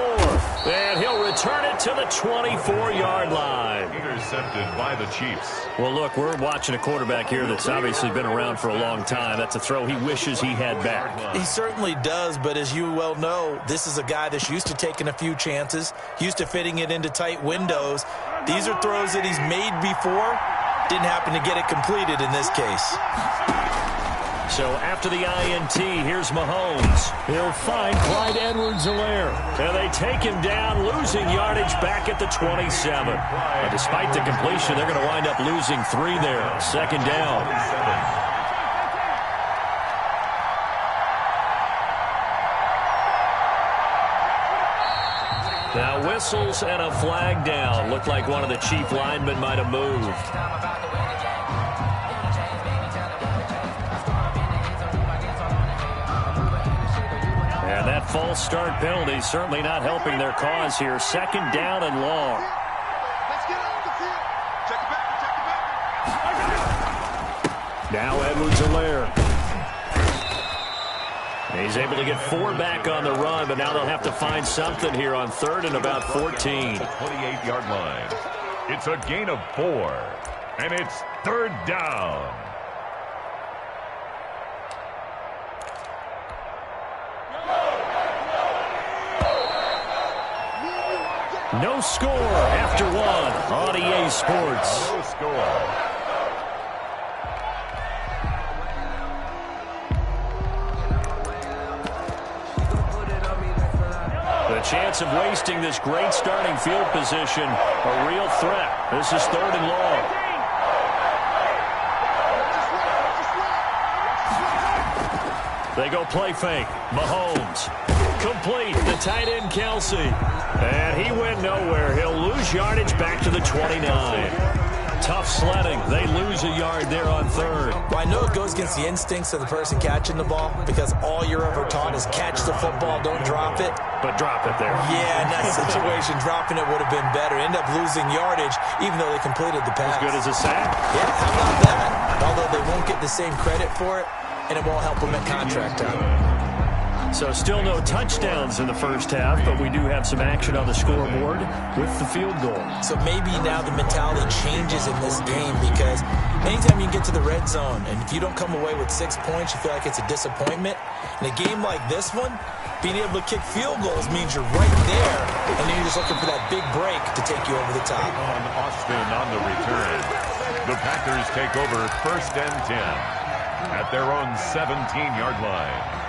And he'll return it to the 24-yard line. Intercepted by the Chiefs. Well, look, we're watching a quarterback here that's obviously been around for a long time. That's a throw he wishes he had back. He certainly does, but as you well know, this is a guy that's used to taking a few chances, used to fitting it into tight windows. These are throws that he's made before. Didn't happen to get it completed in this case. So after the INT, here's Mahomes. He'll find Clyde Edwards-Helaire. And they take him down, losing yardage back at the 27. And despite the completion, they're going to wind up losing 3 there. 2nd down. Now whistles and a flag down. Looked like one of the Chief linemen might have moved. And that false start penalty certainly not helping their cause here. 2nd down and long. Let's get off the field. Check it back. Now Edwards-Helaire. He's able to get 4 back on the run, but now they'll have to find something here on 3rd and about 14. 28-yard line. It's a gain of 4. And it's 3rd down. No score after 1 on EA Sports. No score. The chance of wasting this great starting field position, a real threat. This is 3rd and long. They go play fake. Mahomes. Complete. The tight end, Kelsey. And he went nowhere. He'll lose yardage back to the 29. Tough sledding. They lose a yard there on third. Well, I know it goes against the instincts of the person catching the ball because all you're ever taught is catch the football, don't drop it. But drop it there. Yeah, in that situation, dropping it would have been better. End up losing yardage, even though they completed the pass. As good as a sack? Yeah, how about that? Although they won't get the same credit for it, and it won't help them at contract time. So still no touchdowns in the first half, but we do have some action on the scoreboard with the field goal. So maybe now the mentality changes in this game because anytime you get to the red zone, and if you don't come away with 6 points, you feel like it's a disappointment. In a game like this one, being able to kick field goals means you're right there, and then you're just looking for that big break to take you over the top. On Austin on the return. The Packers take over 1st and 10 at their own 17-yard line.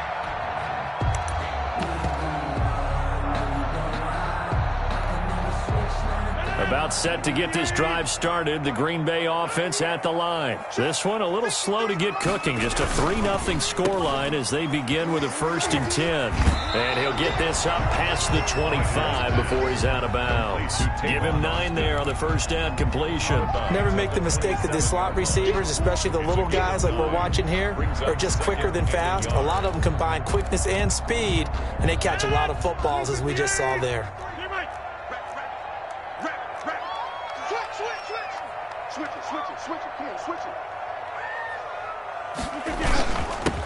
About set to get this drive started, the Green Bay offense at the line. This one a little slow to get cooking. Just a 3-0 scoreline as they begin with a 1st and 10. And he'll get this up past the 25 before he's out of bounds. Give him 9 there on the first down completion. Never make the mistake that the slot receivers, especially the little guys like we're watching here, are just quicker than fast. A lot of them combine quickness and speed, and they catch a lot of footballs as we just saw there.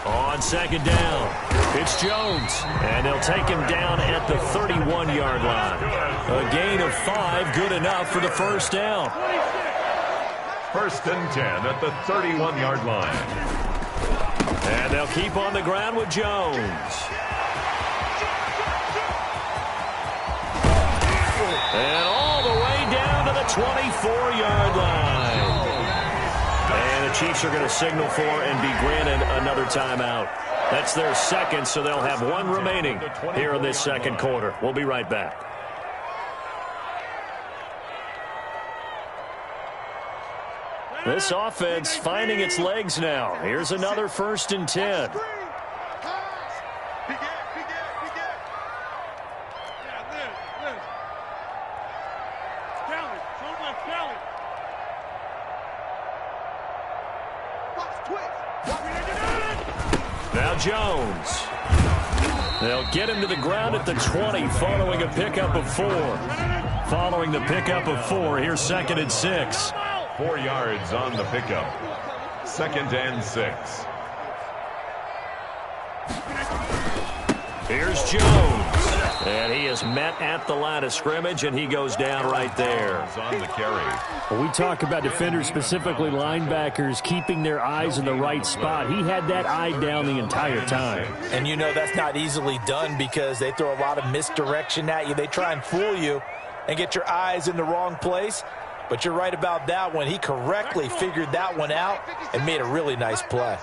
On second down, it's Jones, and they'll take him down at the 31-yard line. A gain of 5, good enough for the first down. 1st and 10 at the 31-yard line. And they'll keep on the ground with Jones. And all the way down to the 24-yard line. And the Chiefs are going to signal for and be granted another timeout. That's their second, so they'll have 1 remaining here in this second quarter. We'll be right back. This offense finding its legs now. Here's another 1st and 10. Now Jones. They'll get him to the ground at the 20 following a pickup of 4. Following the pickup of 4, here's 2nd and 6. 4 yards on the pickup. 2nd and 6. Here's Jones. And he is met at the line of scrimmage, and he goes down right there. On the carry. When we talk about defenders, specifically linebackers, keeping their eyes in the right spot, he had that eye down the entire time. And you know that's not easily done because they throw a lot of misdirection at you. They try and fool you and get your eyes in the wrong place. But you're right about that one. He correctly figured that one out and made a really nice play.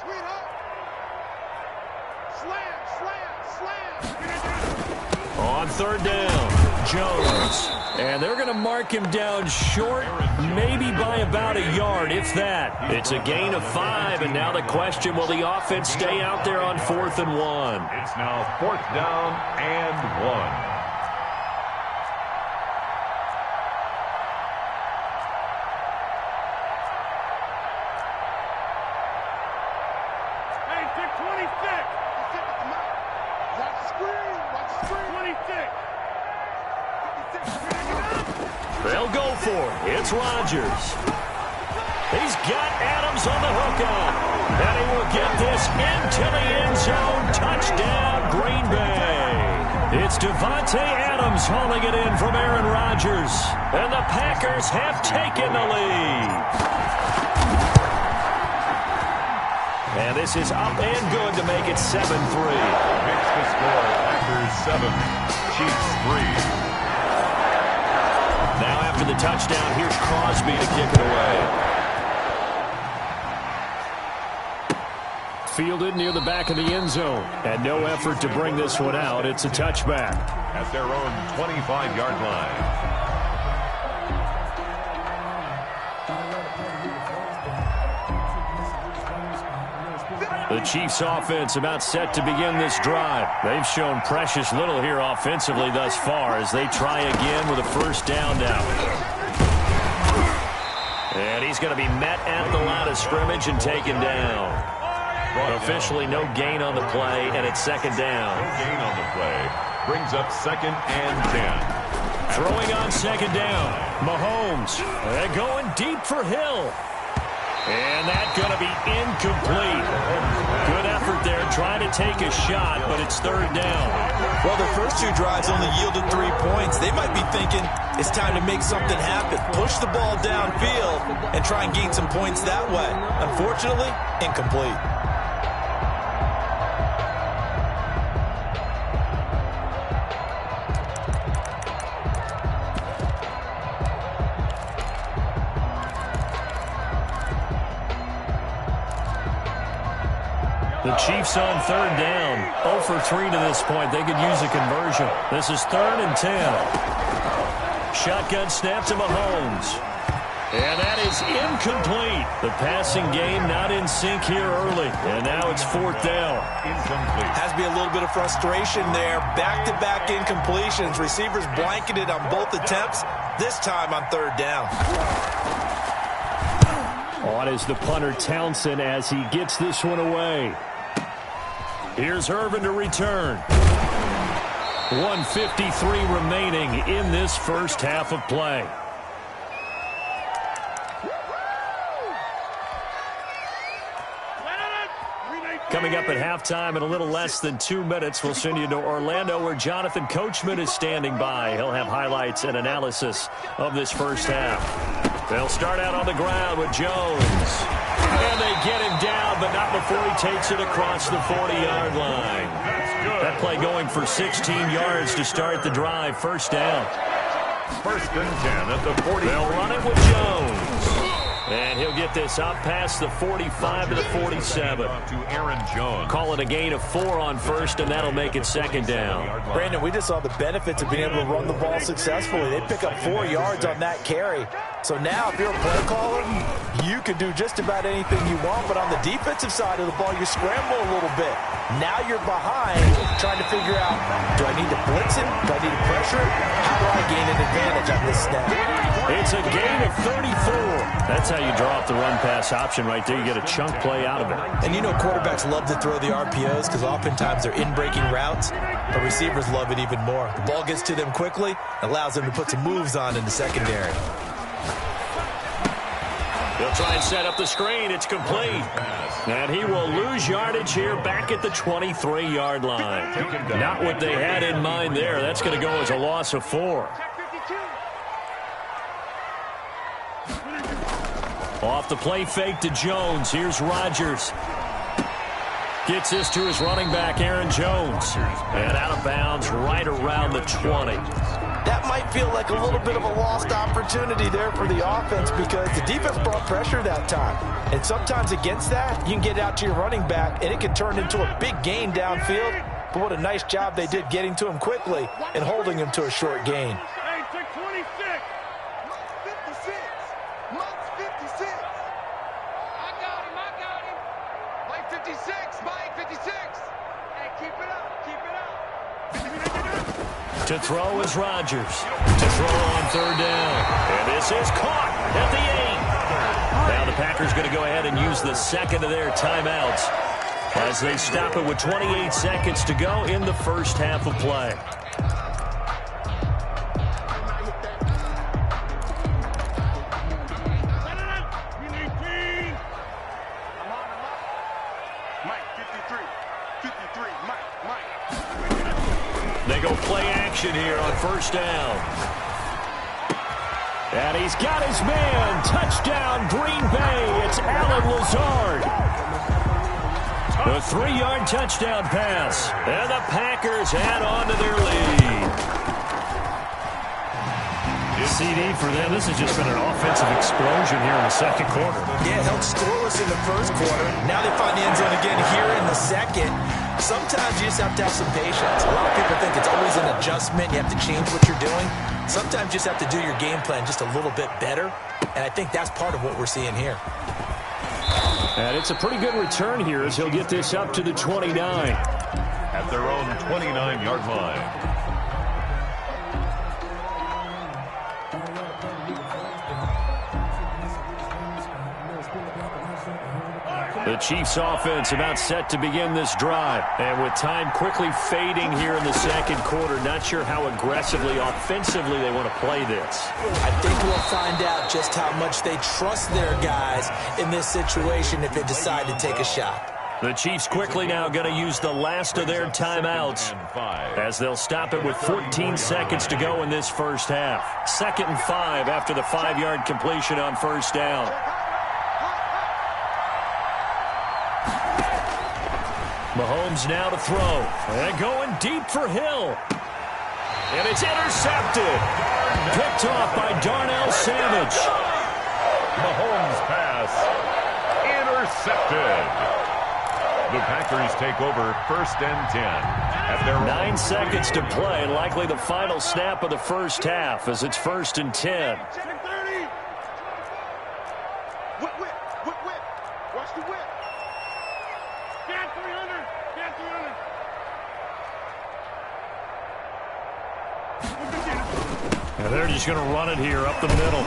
On 3rd down, Jones. And they're going to mark him down short, maybe by about a yard, if that. It's a gain of 5, and now the question, will the offense stay out there on 4th and 1? It's now 4th down and 1. They'll go for it. It's Rodgers. He's got Adams on the hookup. And he will get this into the end zone. Touchdown, Green Bay. It's Devontae Adams hauling it in from Aaron Rodgers. And the Packers have taken the lead. And this is up and good to make it 7-3. Makes the score. Packers 7, Chiefs 3. Now after the touchdown, here's Crosby to kick it away. Fielded near the back of the end zone. And no effort to bring this one out. It's a touchback. At their own 25-yard line. The Chiefs offense about set to begin this drive. They've shown precious little here offensively thus far as they try again with a 1st down now. And he he's going to be met at the line of scrimmage and taken down. Officially no gain on the play, and it's second down. No gain on the play. Brings up 2nd and 10. Throwing on second down. Mahomes. They're going deep for Hill. And that's going to be incomplete. Good effort there, trying to take a shot, but it's third down. Well, the first 2 drives only yielded 3 points. They might be thinking it's time to make something happen. Push the ball downfield and try and gain some points that way. Unfortunately, incomplete. The Chiefs on third down. 0 for 3 to this point. They could use a conversion. This is 3rd and 10. Shotgun snap to Mahomes. And that is incomplete. The passing game not in sync here early. And now it's 4th down. Incomplete. Has to be a little bit of frustration there. Back-to-back incompletions. Receivers blanketed on both attempts. This time on third down. On is the punter Townsend as he gets this one away. Here's Irvin to return. 1:53 remaining in this first half of play. Coming up at halftime in a little less than 2 minutes, we'll send you to Orlando where Jonathan Coachman is standing by. He'll have highlights and analysis of this first half. They'll start out on the ground with Jones. And they get him down, but not before he takes it across the 40-yard line. That play going for 16 yards to start the drive. First down. 1st and 10 at the 40. They'll run it with Jones. And he'll get this up past the 45 to the 47. To Aaron Jones. Call it a gain of 4 on first, and that'll make it second down. Brandon, we just saw the benefits of being able to run the ball successfully. They pick up 4 yards on that carry. So now if you're a play caller, you can do just about anything you want. But on the defensive side of the ball, you scramble a little bit. Now you're behind trying to figure out, do I need to blitz it? Do I need to pressure it? How do I gain an advantage on this snap? It's a gain of 34. That's how you draw up the run-pass option right there. You get a chunk play out of it. And you know quarterbacks love to throw the RPOs because oftentimes they're in-breaking routes, but receivers love it even more. The ball gets to them quickly, allows them to put some moves on in the secondary. He'll try and set up the screen. It's complete. And he will lose yardage here back at the 23-yard line. Not what they had in mind there. That's going to go as a loss of 4. Off the play fake to Jones. Here's Rodgers. Gets this to his running back, Aaron Jones. And out of bounds right around the 20. That might feel like a little bit of a lost opportunity there for the offense because the defense brought pressure that time. And sometimes against that, you can get out to your running back, and it can turn into a big gain downfield. But what a nice job they did getting to him quickly and holding him to a short gain. To throw is Rodgers. To throw on third down. And this is caught at the 8. Now the Packers going to go ahead and use the second of their timeouts as they stop it with 28 seconds to go in the first half of play. They go play action here on first down. And he's got his man. Touchdown, Green Bay. It's Alan Lazard. The 3-yard touchdown pass. And the Packers add on to their lead. CD for them. This has just been an offensive explosion here in the second quarter. Yeah, held scoreless in the first quarter. Now they find the end zone again here in the second. Sometimes you just have to have some patience. A lot of people think it's always an adjustment. You have to change what you're doing. Sometimes you just have to do your game plan just a little bit better. And I think that's part of what we're seeing here. And it's a pretty good return here as he'll get this up to the 29. At their own 29-yard line. The Chiefs offense about set to begin this drive. And with time quickly fading here in the second quarter, not sure how aggressively, offensively they want to play this. I think we'll find out just how much they trust their guys in this situation if they decide to take a shot. The Chiefs quickly now going to use the last of their timeouts as they'll stop it with 14 seconds to go in this first half. 2nd and 5 after the 5-yard completion on first down. Mahomes now to throw. And going deep for Hill. And it's intercepted. Picked off by Darnell Savage. Mahomes pass. Intercepted. The Packers take over 1st and 10. At their 9 seconds to play. Likely the final snap of the first half as it's 1st and 10. Whip. Watch the whip. Get 300. Get 300. And they're just going to run it here up the middle.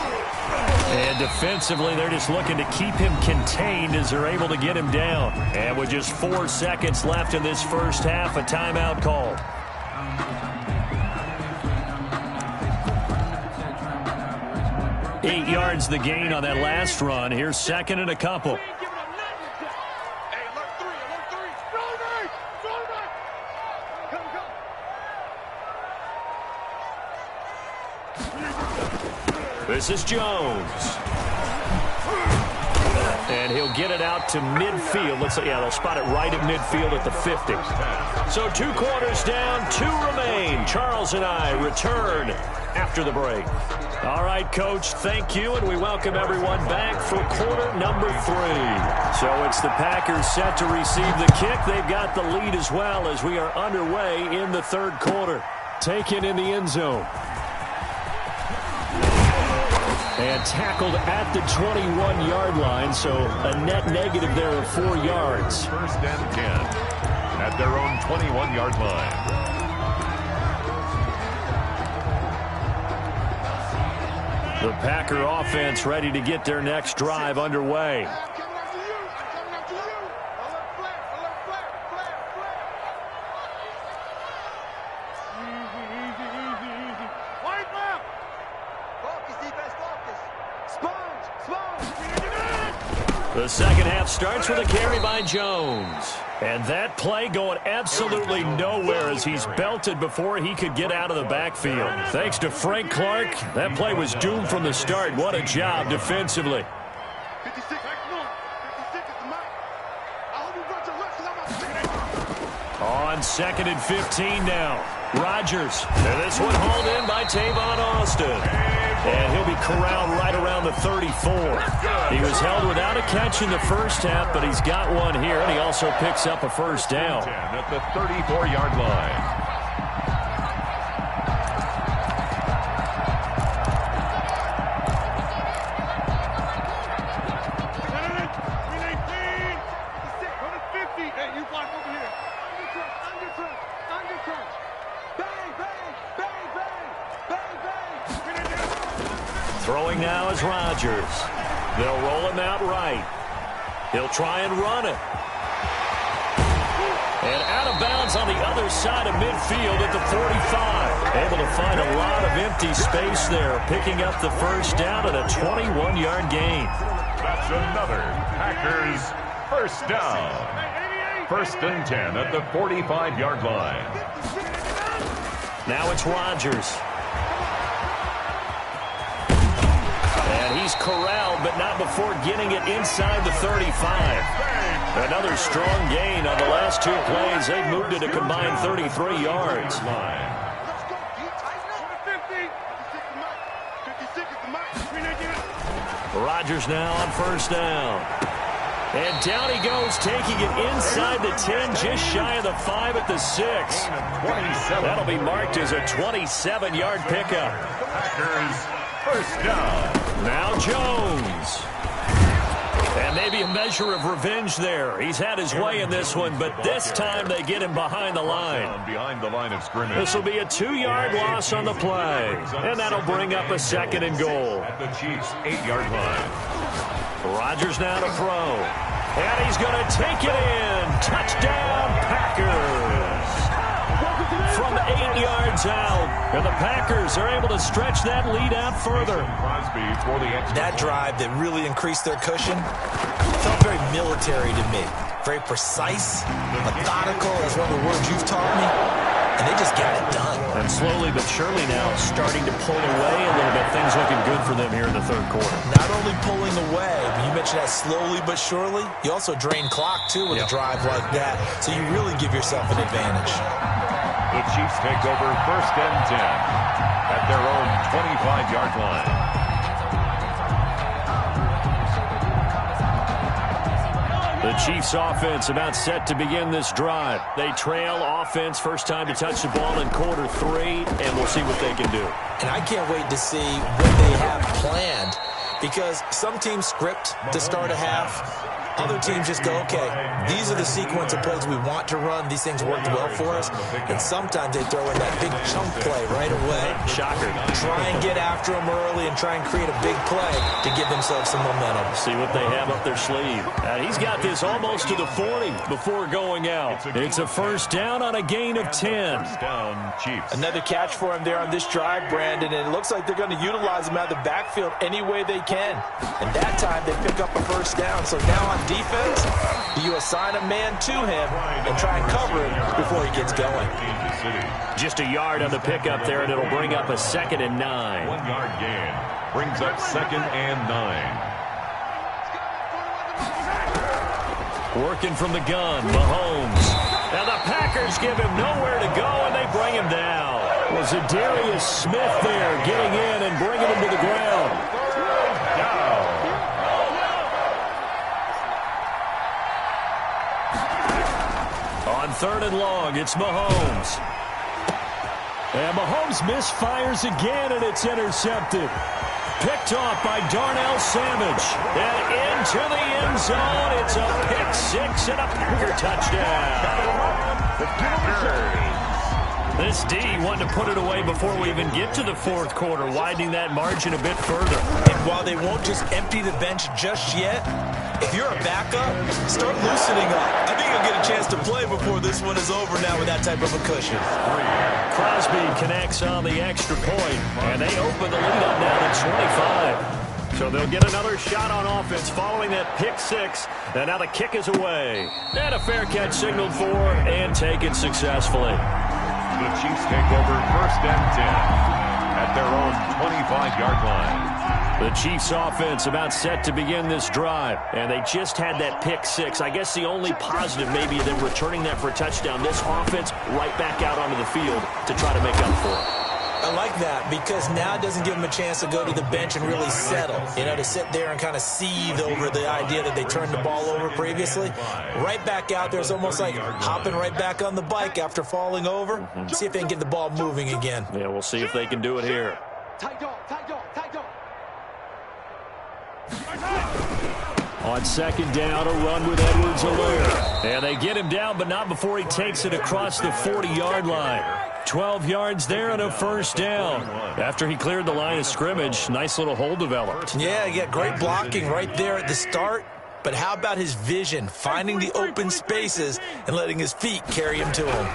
And defensively, they're just looking to keep him contained as they're able to get him down. And with just 4 seconds left in this first half, a timeout called. Eight yards the gain on that last run. Here's 2nd and a couple. This is Jones. And he'll get it out to midfield. They'll spot it right at midfield at the 50. So 2 quarters down, 2 remain. Charles and I return after the break. All right, Coach, thank you, and we welcome everyone back for quarter number 3. So it's the Packers set to receive the kick. They've got the lead as well as we are underway in the 3rd quarter. Taken in the end zone. And tackled at the 21-yard line, so a net negative there of 4 yards. 1st and 10 at their own 21-yard line. The Packer offense ready to get their next drive underway. The second half starts with a carry by Jones. And that play going absolutely nowhere as he's belted before he could get out of the backfield. Thanks to Frank Clark, that play was doomed from the start. What a job defensively. On 2nd and 15 now. Rodgers. And this one hauled in by Tavon Austin. And he'll be corralled right around the 34. He was held without a catch in the first half, but he's got one here, and he also picks up a first down. At the 34-yard line. Throwing now is Rodgers. They'll roll him out right. He'll try and run it. And out of bounds on the other side of midfield at the 45. Able to find a lot of empty space there, picking up the first down at a 21-yard gain. That's another Packers first down. 1st and 10 at the 45-yard line. Now it's Rodgers. And he's corralled, but not before getting it inside the 35. Another strong gain on the last 2 plays. They've moved it a combined 33 yards. Rodgers now on first down. And down he goes, taking it inside the 10, just shy of the 5 at the 6. That'll be marked as a 27-yard pickup. Packers first down. Now Jones. And maybe a measure of revenge there. He's had his way in this one, but this time they get him behind the line. Behind the line of scrimmage. This will be a 2-yard loss on the play. And that'll bring up a 2nd and goal. At the Chiefs' 8-yard line. Rodgers now to throw. And he's going to take it in. Touchdown, Packers. From 8 yards out. And the Packers are able to stretch that lead out further. That drive that really increased their cushion felt very military to me. Very precise, methodical is one of the words you've taught me. And they just got it done. And slowly but surely now starting to pull away a little bit. Things looking good for them here in the third quarter. Not only pulling away, but you mentioned that slowly but surely. You also drain clock, too, with a drive like that. So you really give yourself an advantage. The Chiefs take over 1st and 10 at their own 25-yard line. The Chiefs offense about set to begin this drive. They trail offense, first time to touch the ball in quarter 3, and we'll see what they can do. And I can't wait to see what they have planned, because some teams script to start a half. Other teams just go, okay, these are the sequence of plays we want to run. These things worked well for us. And sometimes they throw in that big chunk play right away. Shocker. Try and get after them early and try and create a big play to give themselves some momentum. See what they have up their sleeve. He's got this almost to the 40 before going out. It's a first down on a gain of 10. First down, Chiefs. Another catch for him there on this drive, Brandon, and it looks like they're going to utilize him out of the backfield any way they can. And that time they pick up a first down. So now on defense, you assign a man to him and try and cover him before he gets going. Just a yard on the pickup there, and it'll bring up a 2nd and 9. 1 yard gain brings up 2nd and 9. Working from the gun, Mahomes. Now the Packers give him nowhere to go, and they bring him down. Was Zadarius Smith there getting in and bringing him to the ground. On 3rd and long, it's Mahomes. And Mahomes misfires again, and it's intercepted. Picked off by Darnell Savage. And into the end zone. It's a pick 6 and a Packer touchdown. The Packers. This D wanted to put it away before we even get to the 4th quarter, widening that margin a bit further. And while they won't just empty the bench just yet, if you're a backup, start loosening up. I think you'll get a chance to play before this one is over now with that type of a cushion. Crosby connects on the extra point, and they open the lead up now to 25. So they'll get another shot on offense following that pick 6, and now the kick is away. And a fair catch signaled for and taken successfully. The Chiefs take over 1st and 10 at their own 25-yard line. The Chiefs offense about set to begin this drive, and they just had that pick 6. I guess the only positive maybe of them returning that for a touchdown. This offense right back out onto the field to try to make up for it. I like that because now it doesn't give them a chance to go to the bench and really settle, to sit there and kind of seethe over the idea that they turned the ball over previously. Right back out there is almost like hopping right back on the bike after falling over. See if they can get the ball moving again. Yeah, we'll see if they can do it here. Tight dog, tight dog, tight dog. On 2nd down, a run with Edwards-Helaire. And they get him down, but not before he takes it across the 40-yard line. 12 yards there and a first down. After he cleared the line of scrimmage, nice little hole developed. Yeah, great blocking right there at the start. But how about his vision, finding the open spaces and letting his feet carry him to him?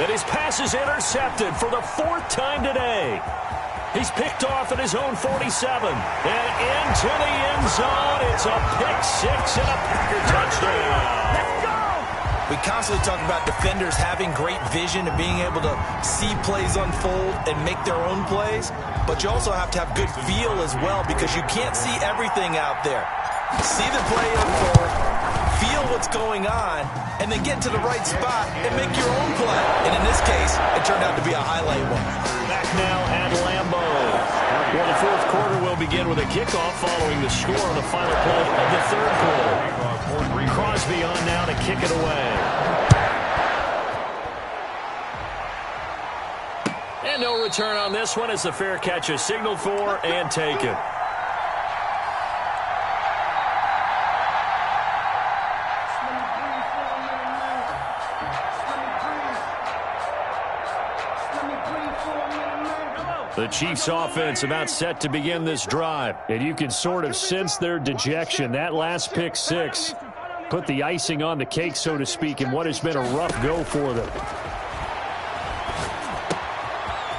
And his pass is intercepted for the 4th time today. He's picked off at his own 47. And into the end zone. It's a pick 6 and a Packer touchdown. Let's go! We constantly talk about defenders having great vision and being able to see plays unfold and make their own plays. But you also have to have good feel as well because you can't see everything out there. See the play unfold, feel what's going on, and then get to the right spot and make your own play. And in this case, it turned out to be a highlight one. Back now at Lambeau. Well, the 4th quarter will begin with a kickoff following the score on the final play of the 3rd quarter. Crosby on now to kick it away. And no return on this one as the fair catch is signaled for and taken. The Chiefs offense about set to begin this drive. And you can sort of sense their dejection. That last pick six put the icing on the cake, so to speak, in what has been a rough go for them.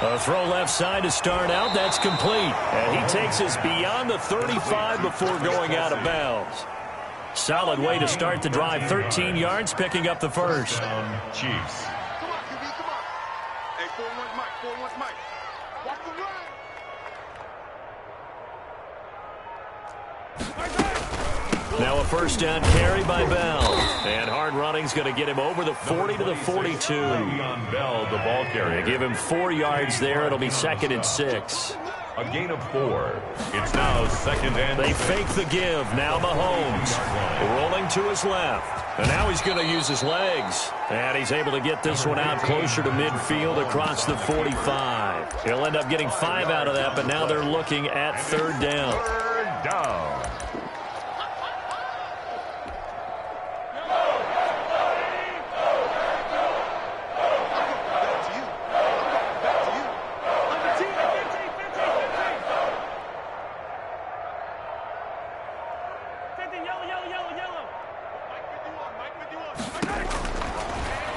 A throw left side to start out. That's complete. And he takes us beyond the 35 before going out of bounds. Solid way to start the drive. 13 yards, picking up the first. Chiefs. Come on, QB, come on. Hey, 4-1 Mike, 4-1 Mike. Watch the run. Now a first down carry by Bell. And hard running's going to get him over the 40 to the 42. Le'Veon Bell, the ball carrier. They give him 4 yards there. It'll be 2nd and 6. A gain of 4. It's now 2nd and They 6. fake the give. Now Mahomes rolling to his left. And now he's going to use his legs. And he's able to get this one out closer to midfield across the 45. He'll end up getting 5 out of that, but now they're looking at 3rd down. 3rd down.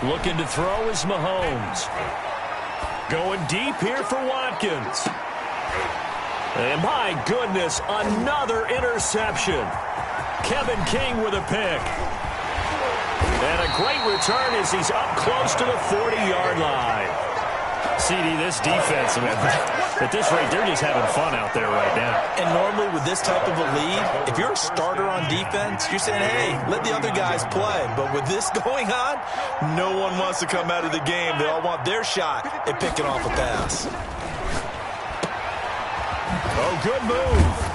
Looking to throw is Mahomes. Going deep here for Watkins. And my goodness, another interception. Kevin King with a pick. And a great return as he's up close to the 40-yard line. CD, this defense, man, at this rate, they're just having fun out there right now. And normally with this type of a lead, if you're a starter on defense, you're saying, hey, let the other guys play. But with this going on, no one wants to come out of the game. They all want their shot at picking off a pass. Oh, good move.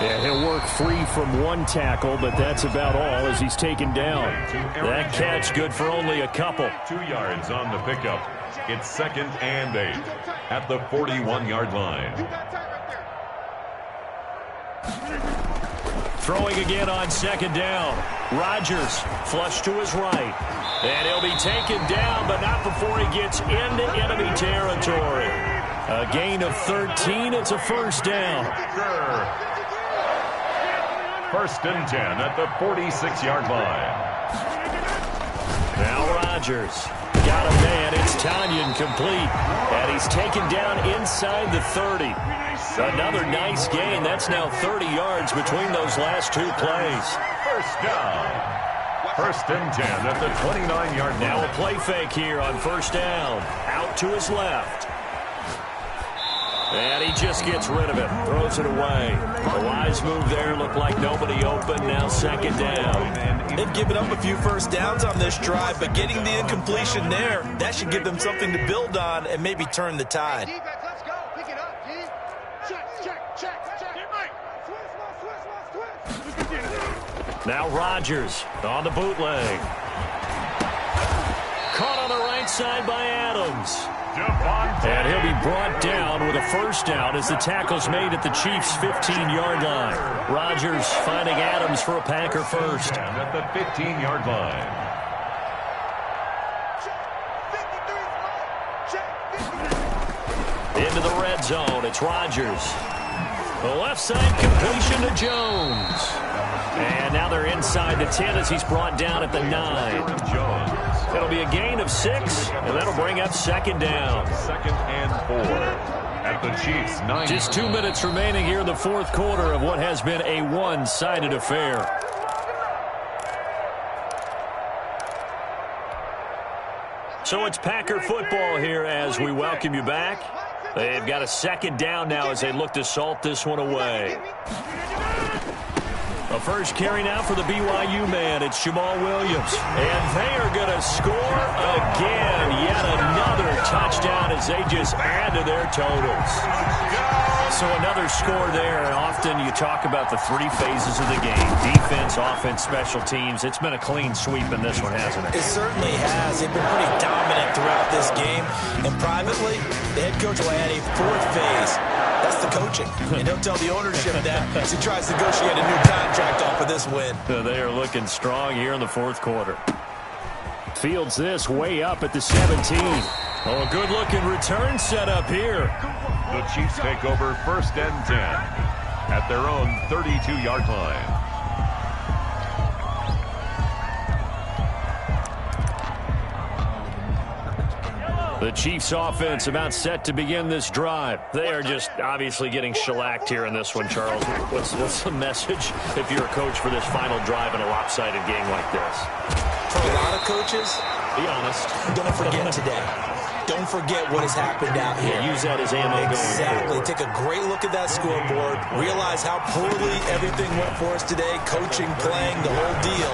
Yeah, he'll work free from one tackle, but that's about all as he's taken down. That catch good for only a couple. 2 yards on the pickup. It's 2nd and 8 at the 41-yard line. Throwing again on 2nd down. Rodgers flush to his right. And he'll be taken down, but not before he gets into enemy territory. A gain of 13. It's a 1st down. 1st and 10 at the 46-yard line. Now Rodgers. Got a man. It's Tanyan complete. And he's taken down inside the 30. Another nice gain. That's now 30 yards between those last 2 plays. 1st down. 1st and 10 at the 29-yard line. Now a play fake here on 1st down. Out to his left. And he just gets rid of it. Throws it away. A wise move there. Looked like nobody open. Now 2nd down. They've given up a few 1st downs on this drive, but getting the incompletion there, that should give them something to build on and maybe turn the tide. Let's go. Pick it up, G. Check. Switch. Now Rodgers on the bootleg. Caught on the right side by Adams. And he'll be brought down with a 1st down as the tackle's made at the Chiefs' 15-yard line. Rodgers finding Adams for a Packer first. At the 15-yard line. Into the red zone. It's Rodgers. The left side completion to Jones. And now they're inside the 10 as he's brought down at the 9. Jones. It'll be a gain of 6, and that'll bring up 2nd down. 2nd and 4 at the Chiefs' 9. Just 2 minutes remaining here in the 4th quarter of what has been a one-sided affair. So it's Packer football here as we welcome you back. They've got a 2nd down now as they look to salt this one away. A first carry now for the BYU man. It's Jamal Williams. And they are going to score again. Yet another touchdown as they just add to their totals. So another score there. And often you talk about the 3 phases of the game. Defense, offense, special teams. It's been a clean sweep in this one, hasn't it? It certainly has. They've been pretty dominant throughout this game. And privately, the head coach will add a 4th phase. That's the coaching. And he'll tell the ownership that as he tries to negotiate a new contract off of this win. They are looking strong here in the 4th quarter. Fields this way up at the 17. Oh, a good-looking return set up here. The Chiefs take over 1st and 10 at their own 32-yard line. The Chiefs offense about set to begin this drive. They are just obviously getting shellacked here in this one, Charles. What's the message if you're a coach for this final drive in a lopsided game like this? For a lot of coaches, be honest, don't forget today. Don't forget what has happened out here. Use that as ammo. Exactly. Take a great look at that scoreboard. Realize how poorly everything went for us today. Coaching, playing, the whole deal.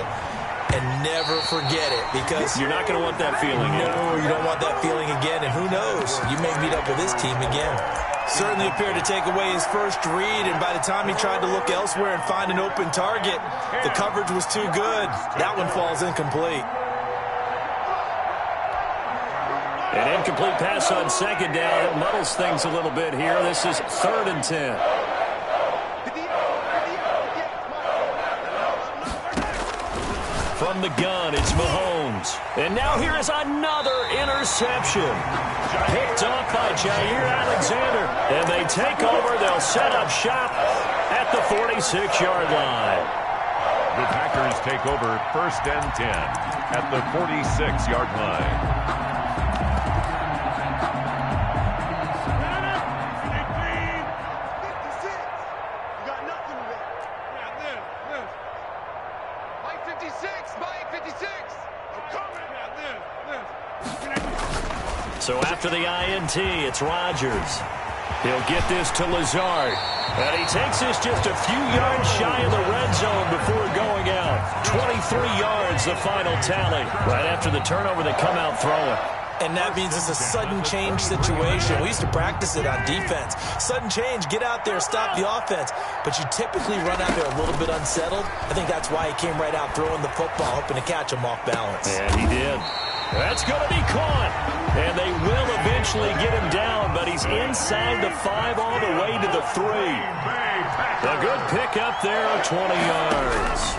And never forget it, because you're not going to want that feeling. No, you don't want that feeling again. And who knows? You may meet up with this team again. Certainly appeared to take away his first read, and by the time he tried to look elsewhere and find an open target, the coverage was too good. That one falls incomplete. An incomplete pass on 2nd down. It muddles things a little bit here. This is 3rd and 10. From the gun, it's Mahomes. And now here is another interception. Picked off by Jair Alexander. And they take over. They'll set up shop at the 46-yard line. The Packers take over 1st and 10 at the 46-yard line. So after the INT, it's Rodgers. He'll get this to Lazard. And he takes this just a few yards shy of the red zone before going out. 23 yards, the final tally. Right after the turnover, they come out throwing. And that means it's a sudden change situation. We used to practice it on defense. Sudden change, get out there, stop the offense. But you typically run out there a little bit unsettled. I think that's why he came right out throwing the football, hoping to catch him off balance. And he did. That's going to be caught. And they will eventually get him down, but he's inside the 5 all the way to the 3. A good pickup there of 20 yards.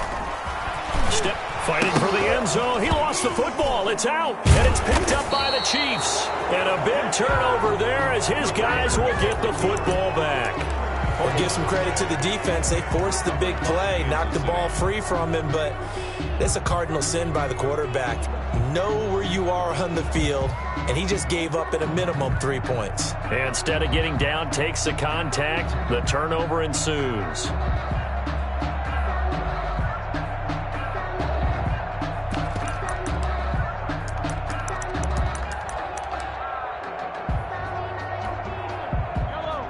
Step fighting for the end zone. He lost the football. It's out, and it's picked up by the Chiefs. And a big turnover there as his guys will get the football back. Well, give some credit to the defense. They forced the big play, knocked the ball free from him, but it's a cardinal sin by the quarterback. Know where you are on the field, and he just gave up at a minimum 3 points. And instead of getting down, takes the contact. The turnover ensues.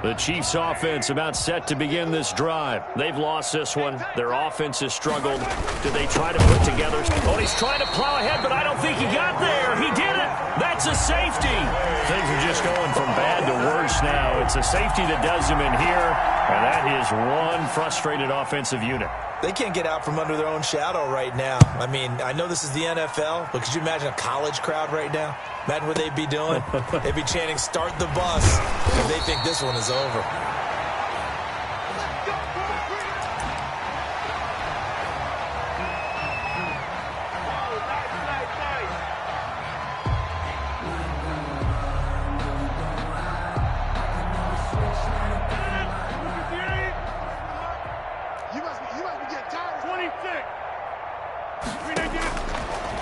The Chiefs offense about set to begin this drive. They've lost this one. Their offense has struggled. Did they try to put together? Oh, he's trying to plow ahead, but I don't think he got there. He did it. That's a safety. Things are just going from bad to worse now. It's a safety that does him in here, and that is one frustrated offensive unit. They can't get out from under their own shadow right now. I mean, I know this is the NFL, but could you imagine a college crowd right now? Imagine what they'd be doing. They'd be chanting, "Start the bus," if they think this one is over.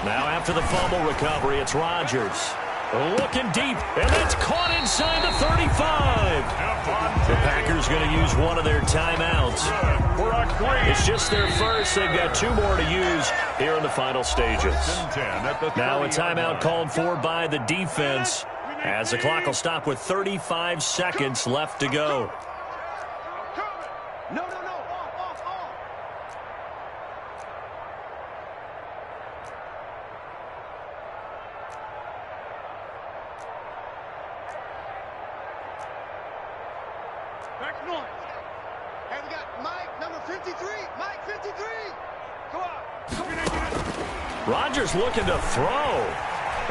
Now after the fumble recovery, it's Rodgers. Looking deep, and that's caught inside the 35. The Packers going to use one of their timeouts. It's just their first. They've got 2 more to use here in the final stages. Now a timeout called for by the defense as the clock will stop with 35 seconds left to go. Rodgers looking to throw.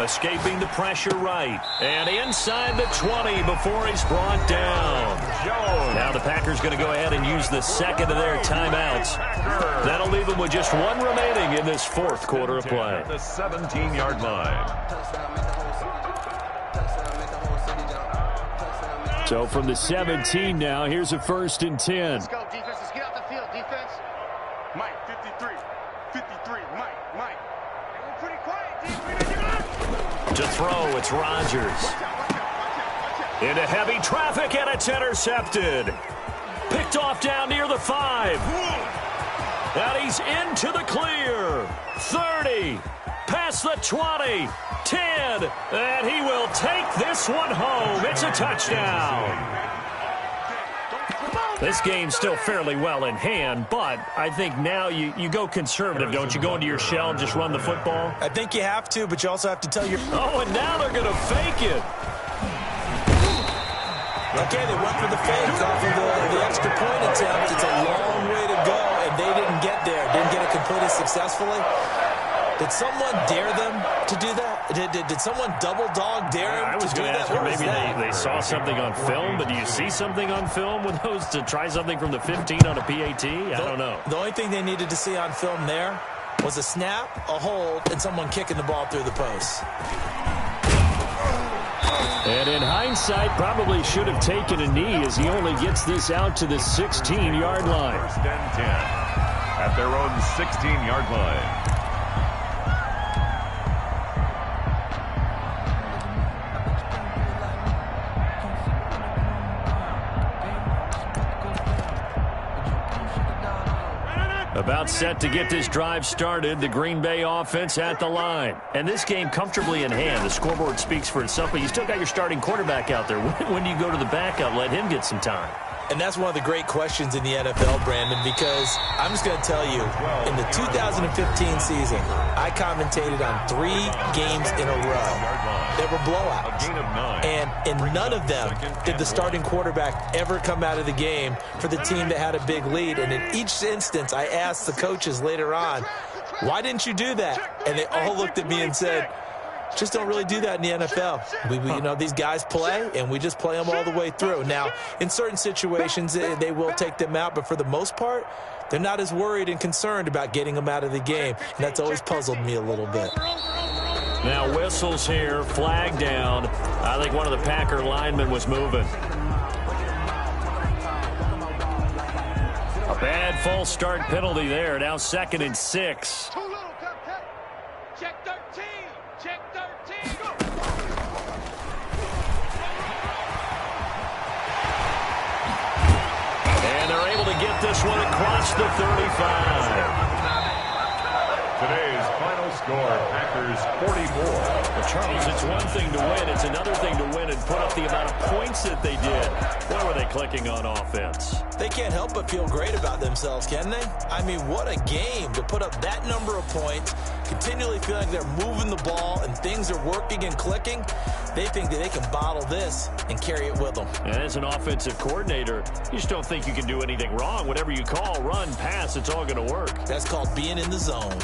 Escaping the pressure right. And inside the 20 before he's brought down. Now the Packers going to go ahead and use the second of their timeouts. That'll leave them with just 1 remaining in this 4th quarter of play. The 17-yard line. So from the 17 now, here's a 1st and 10. Let's go, defense. Let's get out the field, defense. Mike, 53. 53. Mike. Hey, we're pretty quiet, defense. To throw, it's Rodgers. Into heavy traffic, and it's intercepted. Picked off down near the 5. And he's into the clear. 30. Past the 20. 10. And he will take this one home. It's a touchdown. This game's still fairly well in hand, but I think now you go conservative, don't you? Go into your shell and just run the football? I think you have to, but you also have to tell your... Oh, and now they're going to fake it. Okay, they went for the fake off of the extra point attempt. It's a long way to go, and they didn't get there. Didn't get it completed successfully. Did someone dare them to do that? Did someone double dog dare them I was to do going to that? ask you, maybe they saw something on film, but do you see something on film with those to try something from the 15 on a PAT? I don't know. The only thing they needed to see on film there was a snap, a hold, and someone kicking the ball through the post. And in hindsight, probably should have taken a knee as he only gets this out to the 16-yard line. 1st and 10 at their own 16-yard line. About set to get this drive started, the Green Bay offense at the line. And this game comfortably in hand. The scoreboard speaks for itself, but you still got your starting quarterback out there. When do you go to the backup, let him get some time? And that's one of the great questions in the NFL, Brandon, because I'm just going to tell you, in the 2015 season, I commentated on 3 games in a row that were blowouts. And in none of them did the starting quarterback ever come out of the game for the team that had a big lead. And in each instance, I asked the coaches later on, why didn't you do that? And they all looked at me and said, just don't really do that in the NFL. These guys play, and we just play them all the way through. Now, in certain situations, they will take them out, but for the most part, they're not as worried and concerned about getting them out of the game, and that's always puzzled me a little bit. Now whistles here, flag down. I think one of the Packer linemen was moving. A bad false start penalty there. Now 2nd and 6. Check 13. Check 13. Go. And they're able to get this one across the 35. Today's final score, Packers 44. Well, Charles, it's one thing to win. It's another thing to win and put up the amount of points that they did. What were they clicking on offense? They can't help but feel great about themselves, can they? I mean, what a game to put up that number of points, continually feeling like they're moving the ball and things are working and clicking. They think that they can bottle this and carry it with them. And as an offensive coordinator, you just don't think you can do anything wrong. Whatever you call, run, pass, it's all going to work. That's called being in the zone.